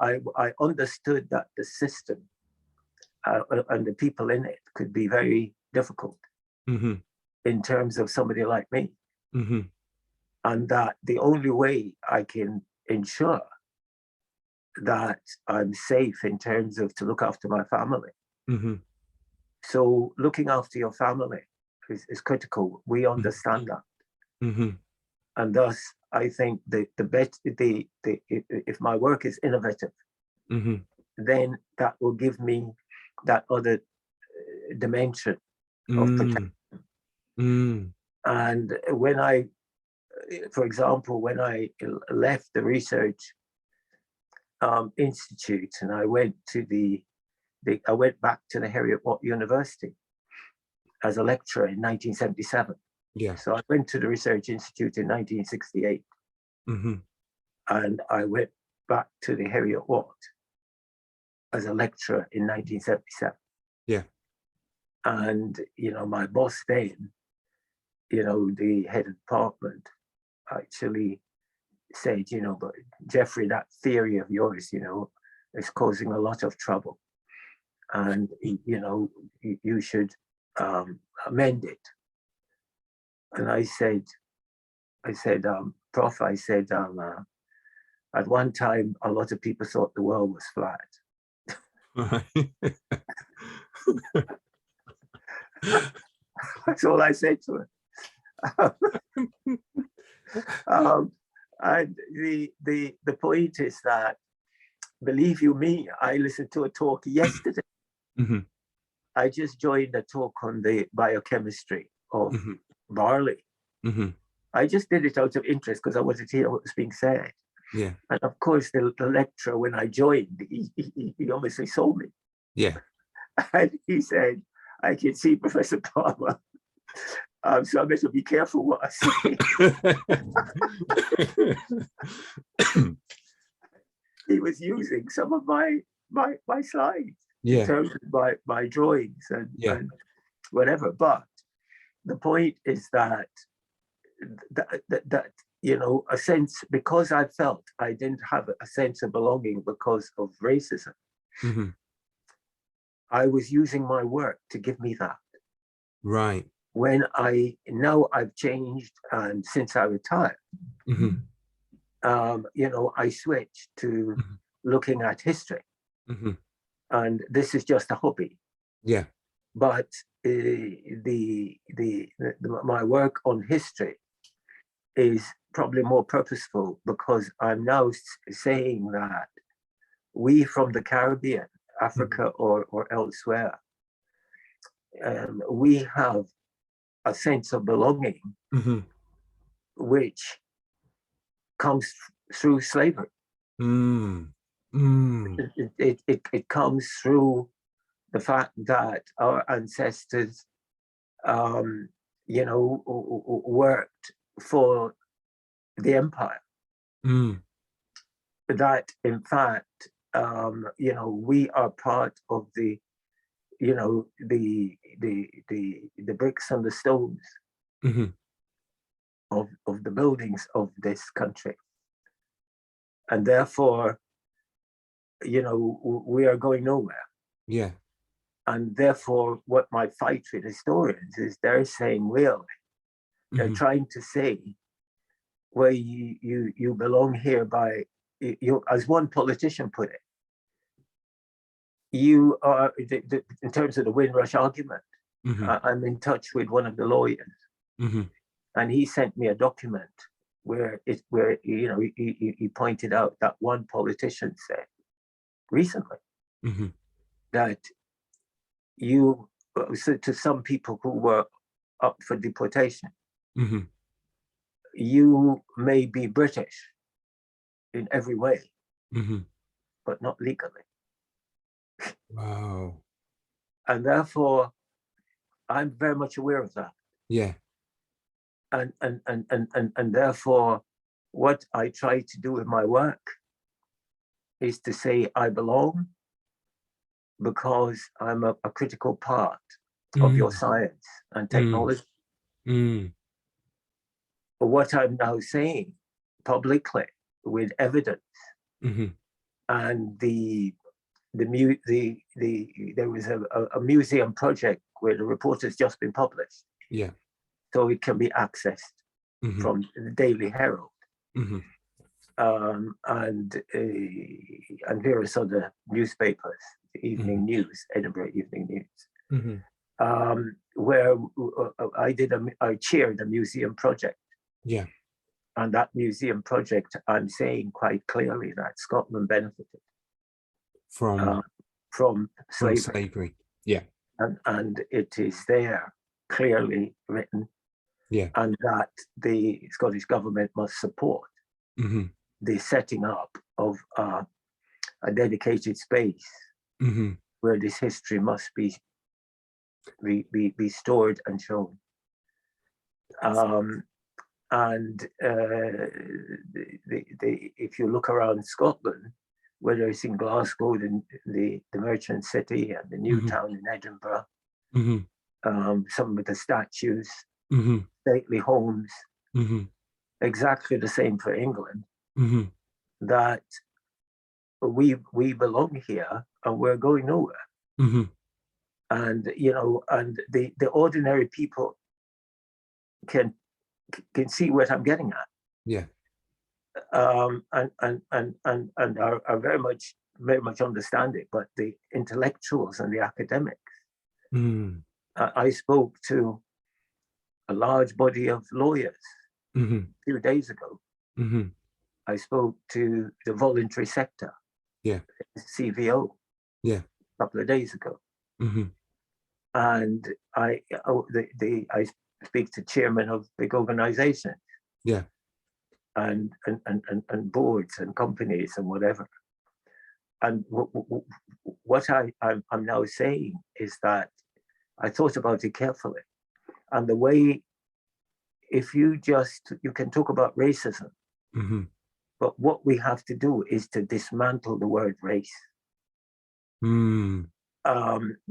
understood that the system and the people in it could be very difficult in terms of somebody like me. And that the only way I can ensure that I'm safe in terms of to look after my family. So looking after your family is critical. We understand that. And thus, I think if my work is innovative, then that will give me that other dimension of protection. And for example, when I left the Research Institute and I went to I went back to the Heriot-Watt University as a lecturer in 1977. Yeah. So I went to the Research Institute in 1968, and I went back to the Heriot-Watt as a lecturer in 1977. Yeah. And my boss then, the head of department, actually said, but Jeffrey, that theory of yours, is causing a lot of trouble, and you should amend it. And I said, Prof, I said, at one time, a lot of people thought the world was flat. That's all I said to him. And the point is that, believe you me, I listened to a talk yesterday. I just joined a talk on the biochemistry of barley. I just did it out of interest because I wanted to hear what was being said. Yeah. And of course, the lecturer, when I joined, he obviously saw me. Yeah. And he said, I can see Professor Palmer So I better be careful what I say. He was using some of my slides in terms of my drawings and whatever. But the point is that you know, a sense, because I felt I didn't have a sense of belonging because of racism, I was using my work to give me that. Right. When now I've changed, and since I retired, you know, I switched to looking at history, and this is just a hobby. Yeah. But my work on history is probably more purposeful, because I'm now saying that we from the Caribbean, Africa, or elsewhere, we have a sense of belonging, which comes through slavery. It comes through the fact that our ancestors, you know, worked for the empire. That in fact, you know, we are part of the, you know, the bricks and the stones of the buildings of this country, and therefore, you know, we are going nowhere. Yeah. And therefore, what my fight with historians is, they're saying, really, they're trying to say, well, you belong here by, you, as one politician put it, you are, in terms of the Windrush argument, I'm in touch with one of the lawyers, and he sent me a document where you know, he pointed out that one politician said recently that you, so to some people who were up for deportation, you may be British in every way, but not legally. Wow. And therefore, I'm very much aware of that. Yeah. And therefore, what I try to do with my work is to say I belong, because I'm a critical part of your science and technology. But what I'm now saying publicly with evidence, and there was a museum project where the report has just been published. Yeah. So it can be accessed from the Daily Herald. And various other newspapers, Evening News, Edinburgh Evening News, where I chaired a museum project. Yeah. And that museum project, I'm saying quite clearly that Scotland benefited from slavery. Yeah. And it is there clearly written. Yeah. And that the Scottish government must support the setting up of a dedicated space where this history must be stored and shown. And if you look around Scotland, whether it's in Glasgow, the merchant city, and the new town in Edinburgh, some of the statues, stately homes, exactly the same for England, that we belong here and we're going nowhere. And, you know, and the ordinary people can see what I'm getting at. Yeah. And are very much understand it, but the intellectuals and the academics, I spoke to a large body of lawyers a few days ago. I spoke to the voluntary sector, CVO, a couple of days ago. And I speak to chairman of big organizations, and boards and companies and whatever. And what I'm now saying is that I thought about it carefully, and the way if you can talk about racism, mm-hmm. but what we have to do is to dismantle the word race.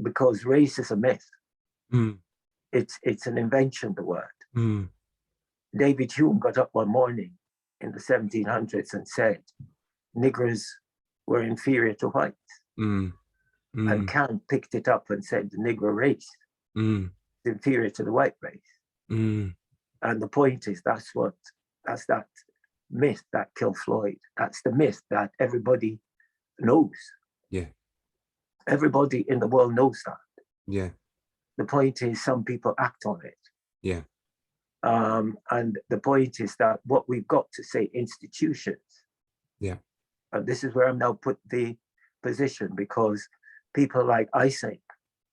Because race is a myth. It's an invention, the word. David Hume got up one morning in the 1700s and said Negroes were inferior to whites. And Kant picked it up and said the Negro race is inferior to the white race. And the point is, that's that myth that killed Floyd. That's the myth that everybody knows. Yeah. Everybody in the world knows that. Yeah. The point is, some people act on it. Yeah. And the point is that what we've got to say, institutions. Yeah. And this is where I'm now put the position, because people like Isaac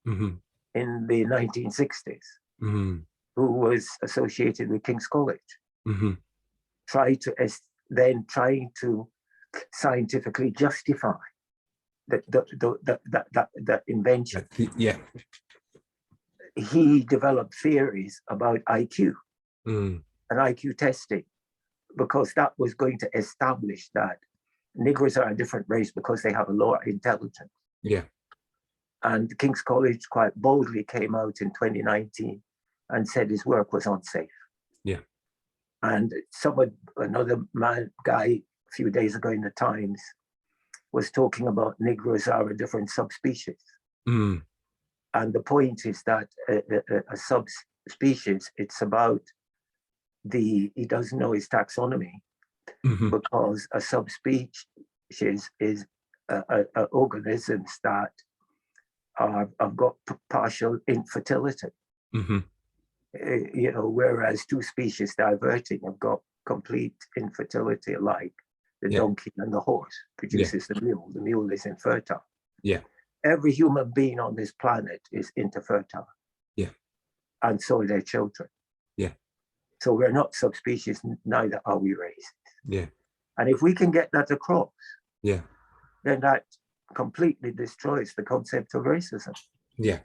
in the 1960s, who was associated with King's College, trying to scientifically justify that invention. Yeah. He developed theories about IQ and IQ testing, because that was going to establish that Negroes are a different race because they have a lower intelligence. Yeah. And King's College quite boldly came out in 2019 and said his work was unsafe. Yeah. And another guy a few days ago in the Times was talking about Negroes are a different subspecies. And the point is that a subspecies, it's about he doesn't know his taxonomy, because a subspecies is organisms that have got partial infertility. Whereas two species diverging have got complete infertility, like the donkey and the horse produces the mule. The mule is infertile. Yeah. Every human being on this planet is interfertile. Yeah. And so are their children. Yeah. So we're not subspecies, neither are we race. Yeah. And if we can get that across, then that completely destroys the concept of racism. Yeah.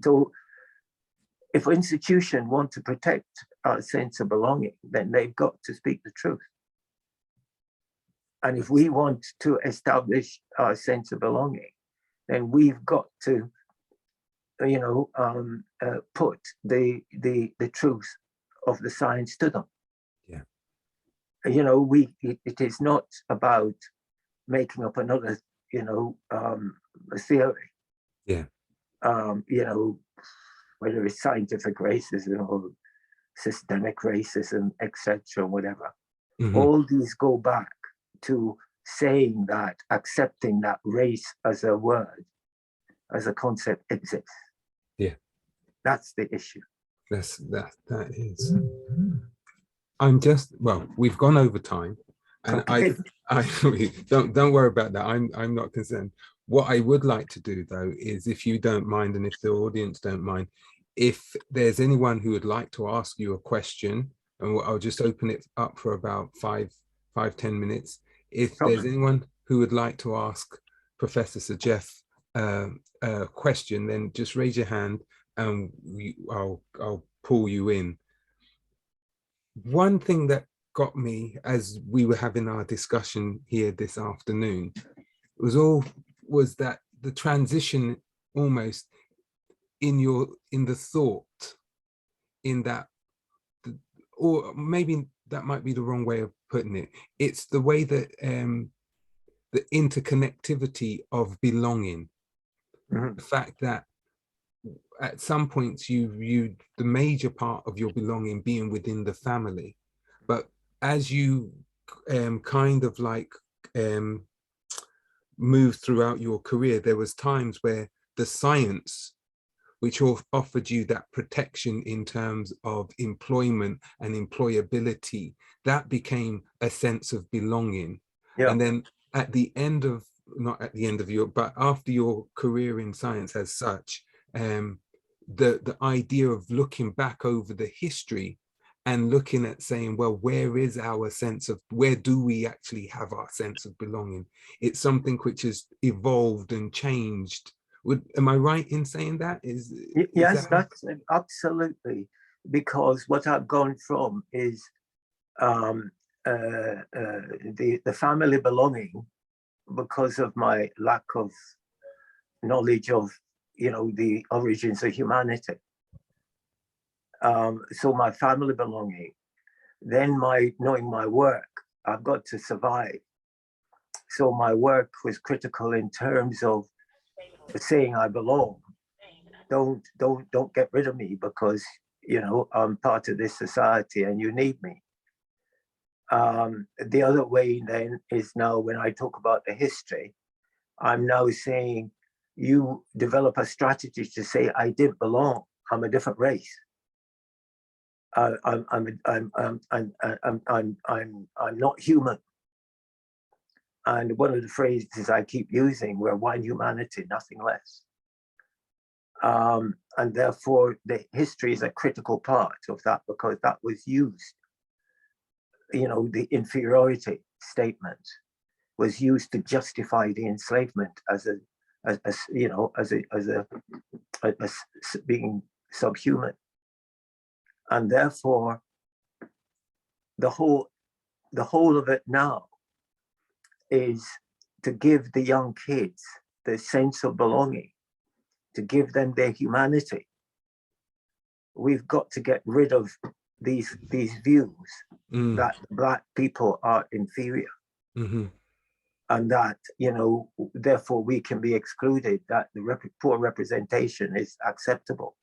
So if institutions want to protect our sense of belonging, then they've got to speak the truth. And if we want to establish our sense of belonging, then we've got to, put the truth of the science to them. Yeah. It is not about making up another, theory. Yeah. Whether it's scientific racism or systemic racism, etc., whatever. All these go back to saying that, accepting that race as a word, as a concept exists. Yeah. That's the issue. That is. We've gone over time, and okay. I don't worry about that. I'm not concerned. What I would like to do, though, is, if you don't mind, and if the audience don't mind, if there's anyone who would like to ask you a question, and I'll just open it up for about 5-10 minutes. If there's anyone who would like to ask Professor Sir Geoff a question, then just raise your hand and I'll pull you in. One thing that got me as we were having our discussion here this afternoon was that the transition almost in the thought, in that, or maybe that might be the wrong way of putting it. It's the way that the interconnectivity of belonging, the fact that at some points you viewed the major part of your belonging being within the family, but as you moved throughout your career, there was times where the science, which offered you that protection in terms of employment and employability, that became a sense of belonging. Yeah. And then not at the end of but after your career in science as such, the idea of looking back over the history and looking at saying, well, where do we actually have our sense of belonging? It's something which has evolved and changed. Am I right in saying that? Yes, that's absolutely. because what I've gone from is the family belonging, because of my lack of knowledge of, the origins of humanity. So my family belonging, then my knowing my work, I've got to survive. So my work was critical in terms of saying I belong. Don't get rid of me because I'm part of this society and you need me. The other way then is now when I talk about the history, I'm now saying you develop a strategy to say I didn't belong. I'm a different race. I'm not human. And one of the phrases I keep using, we're one humanity, nothing less. And therefore, the history is a critical part of that because that was used. The inferiority statement was used to justify the enslavement as being subhuman, and therefore, the whole of it now is to give the young kids the sense of belonging, to give them their humanity. We've got to get rid of these views that Black people are inferior, and that therefore we can be excluded, that the poor representation is acceptable,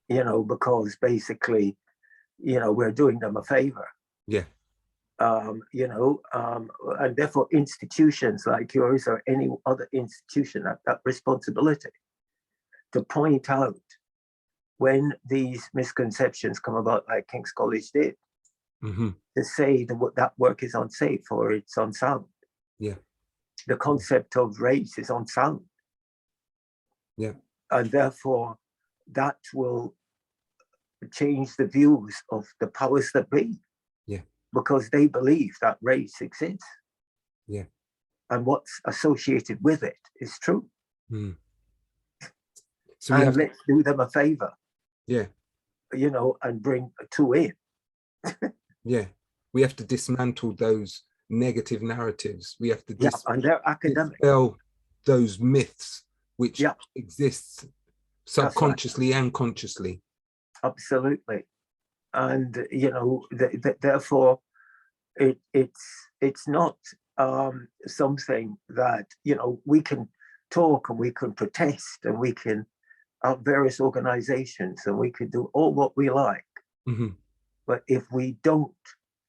because basically we're doing them a favor. And therefore institutions like yours or any other institution have that responsibility to point out when these misconceptions come about, like King's College did, to say that work is unsafe or it's unsound. The concept of race is unsound. And therefore that will change the views of the powers that be. Because they believe that race exists. And what's associated with it is true. So let's do them a favor. And bring two in. We have to dismantle those negative narratives. We have to and they're academic. dispel those myths which exist subconsciously and consciously. Absolutely. And therefore it's not something that we can talk and we can protest and we can have various organizations and we can do all what we like, but if we don't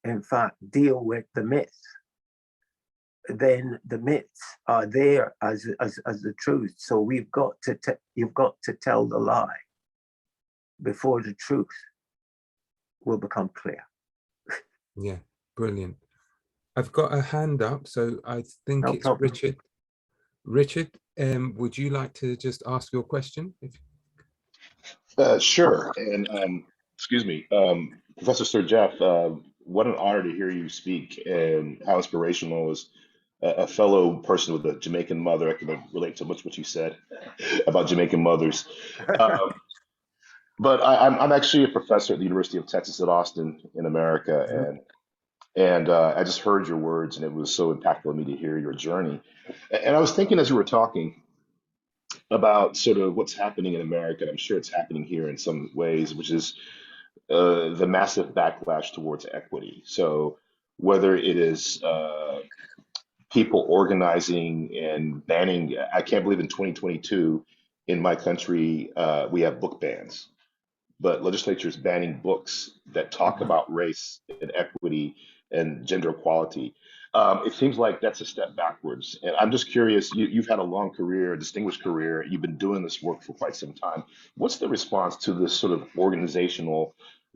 in fact deal with the myths, then the myths are there as the truth. So you've got to tell the lie before the truth will become clear. Brilliant. I've got a hand up, so I think it's problem. Richard, would you like to just ask your question? Sure. And excuse me, Professor Sir Geoff, what an honor to hear you speak, and how inspirational as a fellow person with a Jamaican mother. I can relate to much what you said about Jamaican mothers. But I'm actually a professor at the University of Texas at Austin in America, and I just heard your words, and it was so impactful to me to hear your journey. And I was thinking as you were talking about sort of what's happening in America, and I'm sure it's happening here in some ways, which is the massive backlash towards equity. So whether it is people organizing and banning, I can't believe in 2022 in my country we have book bans, but legislatures banning books that talk about race and equity and gender equality. It seems like that's a step backwards. And I'm just curious, you've had a long career, a distinguished career, you've been doing this work for quite some time. What's the response to this sort of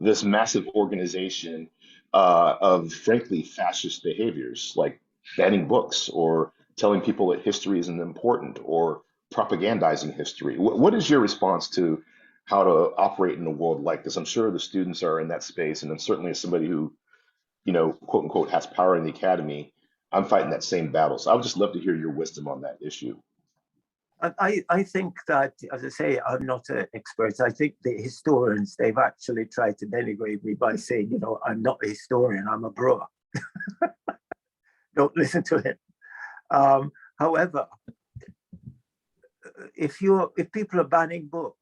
this massive organization of frankly fascist behaviors, like banning books or telling people that history isn't important or propagandizing history? What is your response to how to operate in a world like this? I'm sure the students are in that space, and I'm certainly as somebody who, quote unquote, has power in the academy, I'm fighting that same battle. So I would just love to hear your wisdom on that issue. I think that, as I say, I'm not an expert. I think the historians, they've actually tried to denigrate me by saying, you know, I'm not a historian, I'm a brewer. Don't listen to him. However, if people are banning books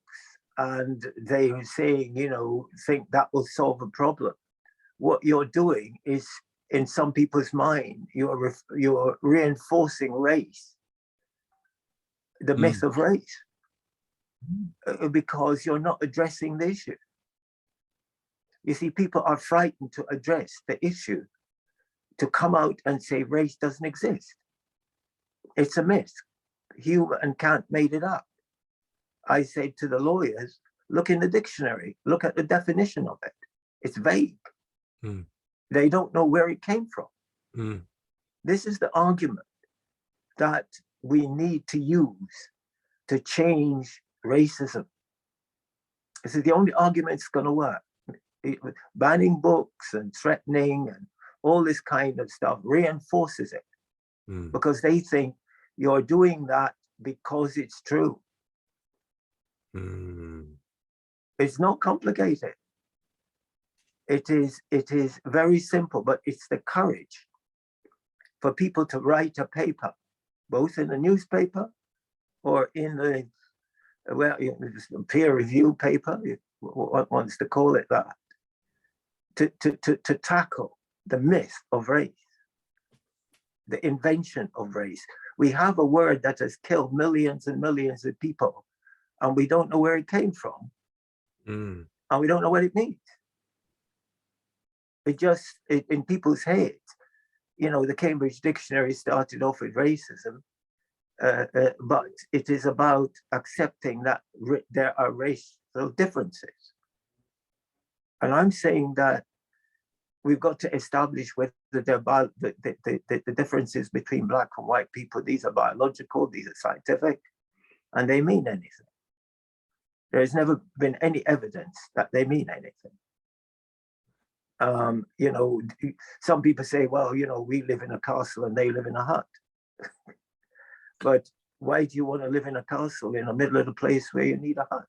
and they're saying, you know, think that will solve a problem, what you're doing is, in some people's mind, you're reinforcing race, the myth of race, because you're not addressing the issue. You see, people are frightened to address the issue, to come out and say race doesn't exist. It's a myth. Human can't made it up. I say to the lawyers, look in the dictionary, look at the definition of it. It's vague. They don't know where it came from. This is the argument that we need to use to change racism. This is the only argument that's going to work. Banning books and threatening and all this kind of stuff reinforces it, because they think you're doing that because it's true. It's not complicated. It is very simple, but it's the courage for people to write a paper, both in the newspaper or in the, well, peer review paper, what wants to call it that, to tackle the myth of race, the invention of race. We have a word that has killed millions and millions of people, and we don't know where it came from, and we don't know what it means. It just, in people's heads, you know, the Cambridge Dictionary started off with racism, but it is about accepting that there are racial differences. And I'm saying that we've got to establish whether the differences between Black and white people, these are biological, these are scientific, and they mean anything. There's never been any evidence that they mean anything. You know, some people say, well, you know, we live in a castle and they live in a hut. But why do you want to live in a castle in the middle of the place where you need a hut?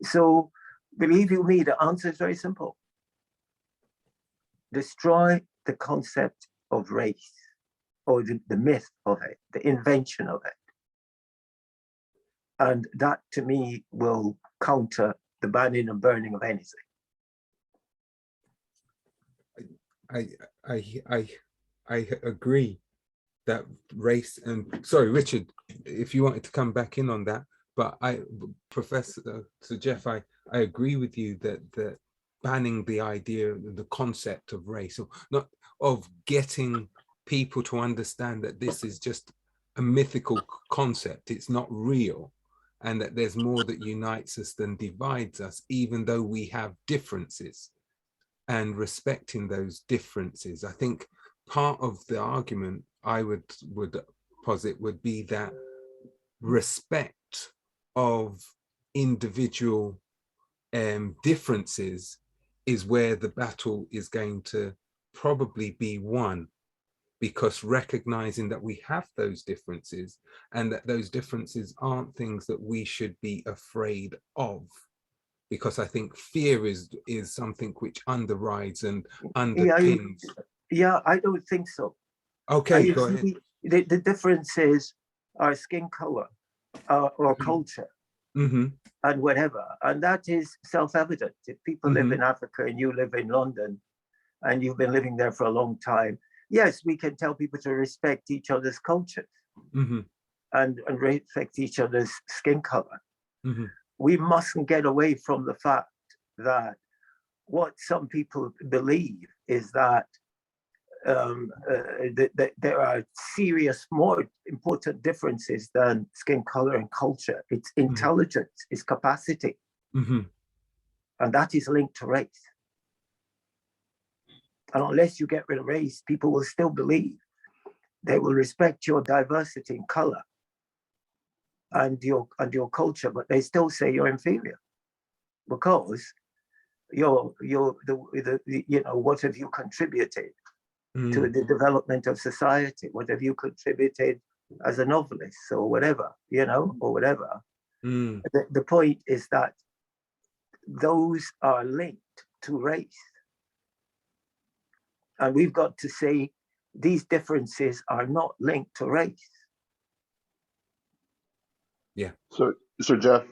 So, believe you me, the answer is very simple. Destroy the concept of race, or the myth of it, the invention of it. And that, to me, will counter the banning and burning of anything. I agree that race, and sorry, Richard, if you wanted to come back in on that, but Professor Sir Geoff, I agree with you that banning the idea, the concept of race, or not, of getting people to understand that this is just a mythical concept, it's not real, and that there's more that unites us than divides us, even though we have differences, and respecting those differences. I think part of the argument I would posit would be that respect of individual differences is where the battle is going to probably be won, because recognizing that we have those differences and that those differences aren't things that we should be afraid of, because I think fear is something which underrides and underpins. Yeah, I don't think so. Okay, go ahead. The differences are skin color or culture, and whatever, and that is self-evident. If people live in Africa and you live in London and you've been living there for a long time, yes, we can tell people to respect each other's cultures and respect each other's skin color. We mustn't get away from the fact that what some people believe is that that there are serious, more important differences than skin color and culture. It's intelligence, it's capacity, and that is linked to race. And unless you get rid of race, people will still believe. They will respect your diversity in color and your culture, but they still say you're inferior because you know, what have you contributed to the development of society? What have you contributed as a novelist or whatever, or whatever. Mm. The point is that those are linked to race. And we've got to say these differences are not linked to race. Yeah. So Jeff,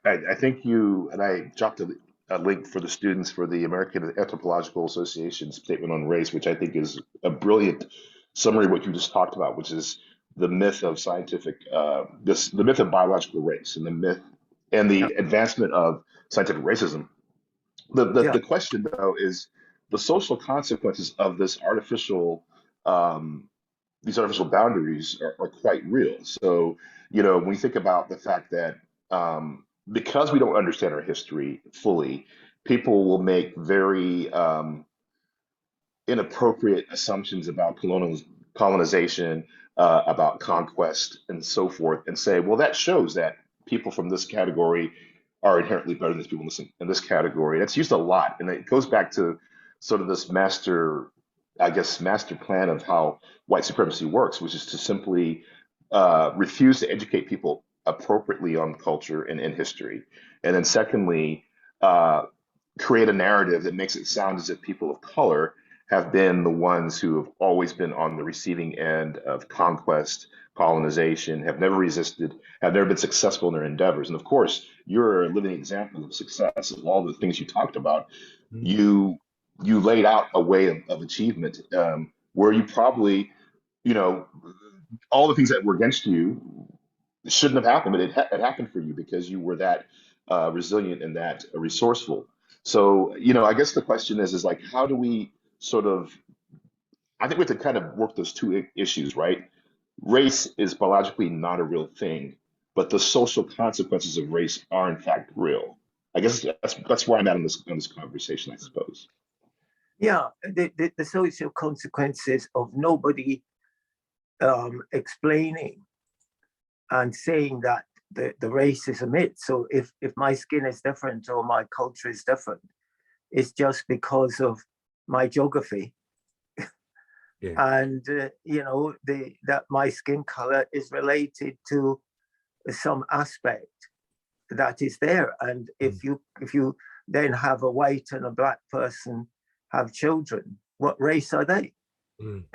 I think you and I dropped a link for the students for the American Anthropological Association statement on race, which I think is a brilliant summary of what you just talked about, which is the myth of the myth of biological race, and the myth and Yeah. the advancement of scientific racism. Yeah. The question though is the social consequences of um, these artificial boundaries are quite real. So, when you think about the fact that because we don't understand our history fully, people will make very inappropriate assumptions about colonization, about conquest, and so forth, and say, well, that shows that people from this category are inherently better than people in this category. That's used a lot, and it goes back to sort of this master plan of how white supremacy works, which is to simply refuse to educate people appropriately on culture and in history, and then secondly, uh, create a narrative that makes it sound as if people of color have been the ones who have always been on the receiving end of conquest, colonization, have never resisted, have never been successful in their endeavors. And of course, you're a living example of success of all the things you talked about. Mm. You laid out a way of achievement where you probably, you know, all the things that were against you shouldn't have happened, but it happened for you because you were that resilient and that resourceful. So, I guess the question is like, how do we sort of, I think we have to kind of work those two issues, right? Race is biologically not a real thing, but the social consequences of race are in fact real. I guess that's where I'm at on this conversation, I suppose. Yeah. The social consequences of nobody explaining and saying that the race is a myth. So if my skin is different or my culture is different, it's just because of my geography. Yeah. And that my skin color is related to some aspect that is there. And Mm. if you then have a white and a black person have children, what race are they? Mm.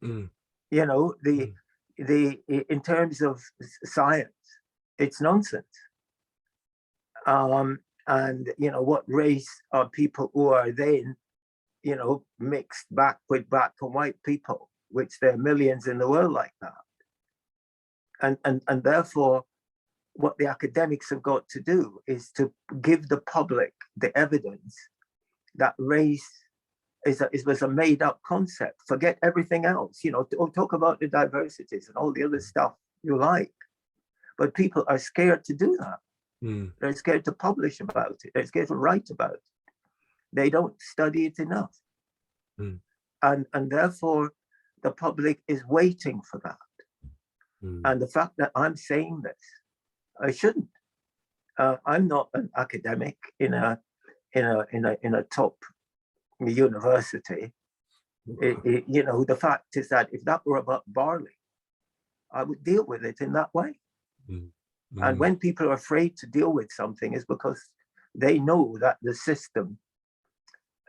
Mm. The Mm. in terms of science, it's nonsense. And what race are people who are then mixed back with black and white people, which there are millions in the world like that. And therefore, what the academics have got to do is to give the public the evidence that race was a made up concept. Forget everything else. Talk about the diversities and all the other stuff you like. But people are scared to do that. Mm. They're scared to publish about it. They're scared to write about it. They don't study it enough. Mm. And therefore, the public is waiting for that. Mm. And the fact that I'm saying this, I shouldn't. I'm not an academic in a top university. The fact is that if that were about barley, I would deal with it in that way. Mm. And Mm. when people are afraid to deal with something, is because they know that the system,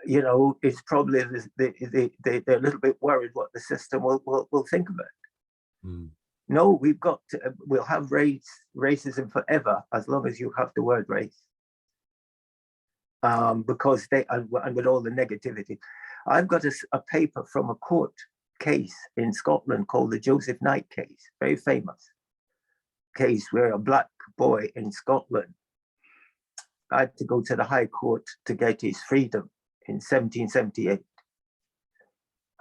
is probably they're a little bit worried what the system will think of it. Mm. No, we'll have racism forever as long as you have the word race. Because and with all the negativity. I've got a paper from a court case in Scotland called the Joseph Knight case, very famous case where a black boy in Scotland had to go to the High Court to get his freedom in 1778.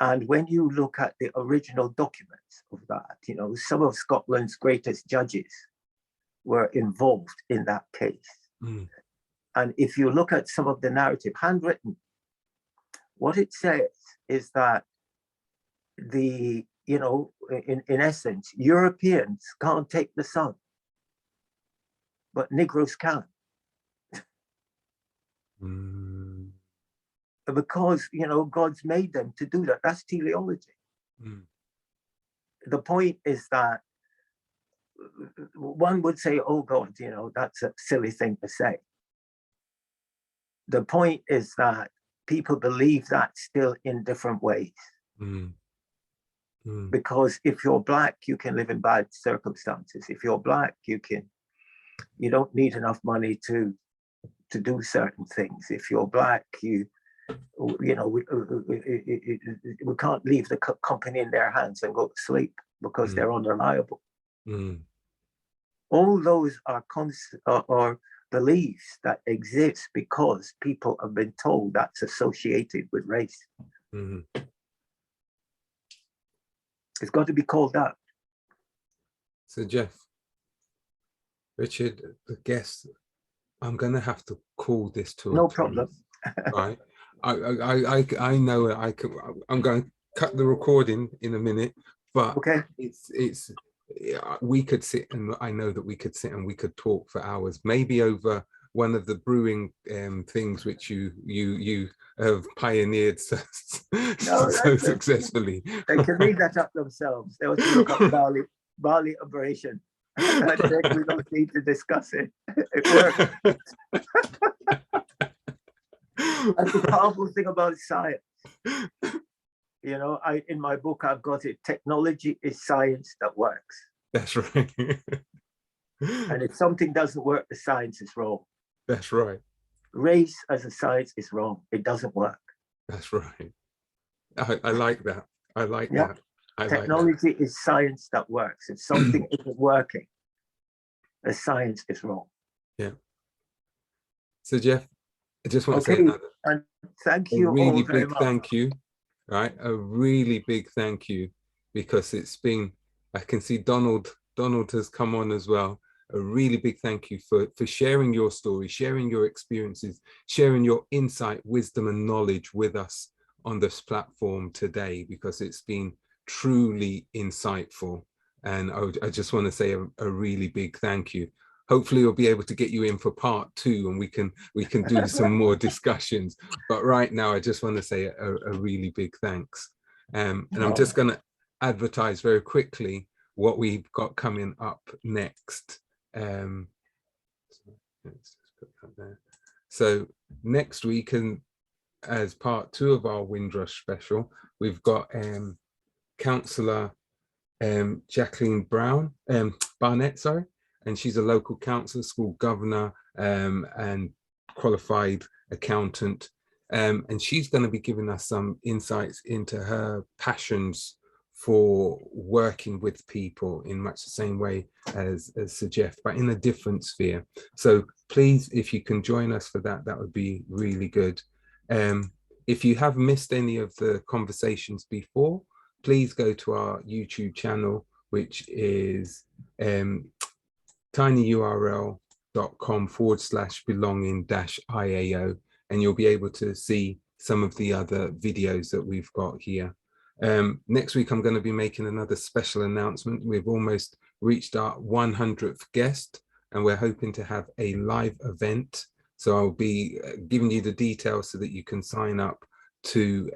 And when you look at the original documents of that, some of Scotland's greatest judges were involved in that case. Mm. And if you look at some of the narrative, handwritten, what it says is that in essence, Europeans can't take the sun, but Negroes can. Mm. Because, God's made them to do that. That's teleology. Mm. the point is that one would say, oh God, you know, that's a silly thing to say. The point is that people believe that still in different ways. Because if you're Black, you can live in bad circumstances. If you're Black, you don't need enough money to do certain things. If you're Black, we can't leave the company in their hands and go to sleep because they're unreliable. All those are beliefs that exist because people have been told that's associated with race. It's got to be called out. So Geoff, Richard, the guest, I'm going to have to call this to no a problem. Right? I know I'm going to cut the recording in a minute, but okay. We could sit, and I know that we could sit and we could talk for hours, maybe over one of the brewing things which you have pioneered so successfully. They can read that up themselves. They also look up barley aberration. We don't need to discuss it. It works. That's the powerful thing about science. You know, in my book, I've got it. Technology is science that works. That's right. And if something doesn't work, the science is wrong. That's right. Race as a science is wrong. It doesn't work. That's right. I like that. I like that. Technology is science that works. If something isn't working, the science is wrong. Yeah. So Geoff, I just want to say another. And thank you. A really big thank you. Right, a really big thank you, because it's been, I can see Donald has come on as well. A really big thank you for sharing your story, sharing your experiences, sharing your insight, wisdom and knowledge with us on this platform today, because it's been truly insightful. And I just want to say a really big thank you. Hopefully we'll be able to get you in for part 2 and we can do some more discussions. But right now, I just want to say a really big thanks. And I'm just going to advertise very quickly what we've got coming up next. Let's just put that there. So next week, and as part 2 of our Windrush special, we've got Councillor Jacqueline Barnett, sorry. And she's a local councillor, school governor, and qualified accountant. And she's going to be giving us some insights into her passions for working with people in much the same way as Sir Geoff, but in a different sphere. So please, if you can join us for that, that would be really good. If you have missed any of the conversations before, please go to our YouTube channel, which is tinyurl.com/belonging-IAO, and you'll be able to see some of the other videos that we've got here. Next week, I'm going to be making another special announcement. We've almost reached our 100th guest, and we're hoping to have a live event. So I'll be giving you the details so that you can sign up to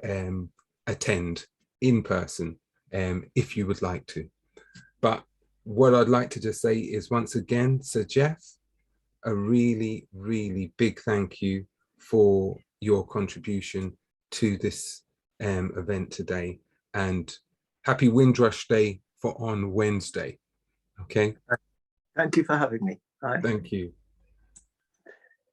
attend in person if you would like to. But what I'd like to just say is, once again, Sir Geoff, a really, really big thank you for your contribution to this event today, and happy Windrush Day for on Wednesday. Okay. Thank you for having me. Bye. Thank you.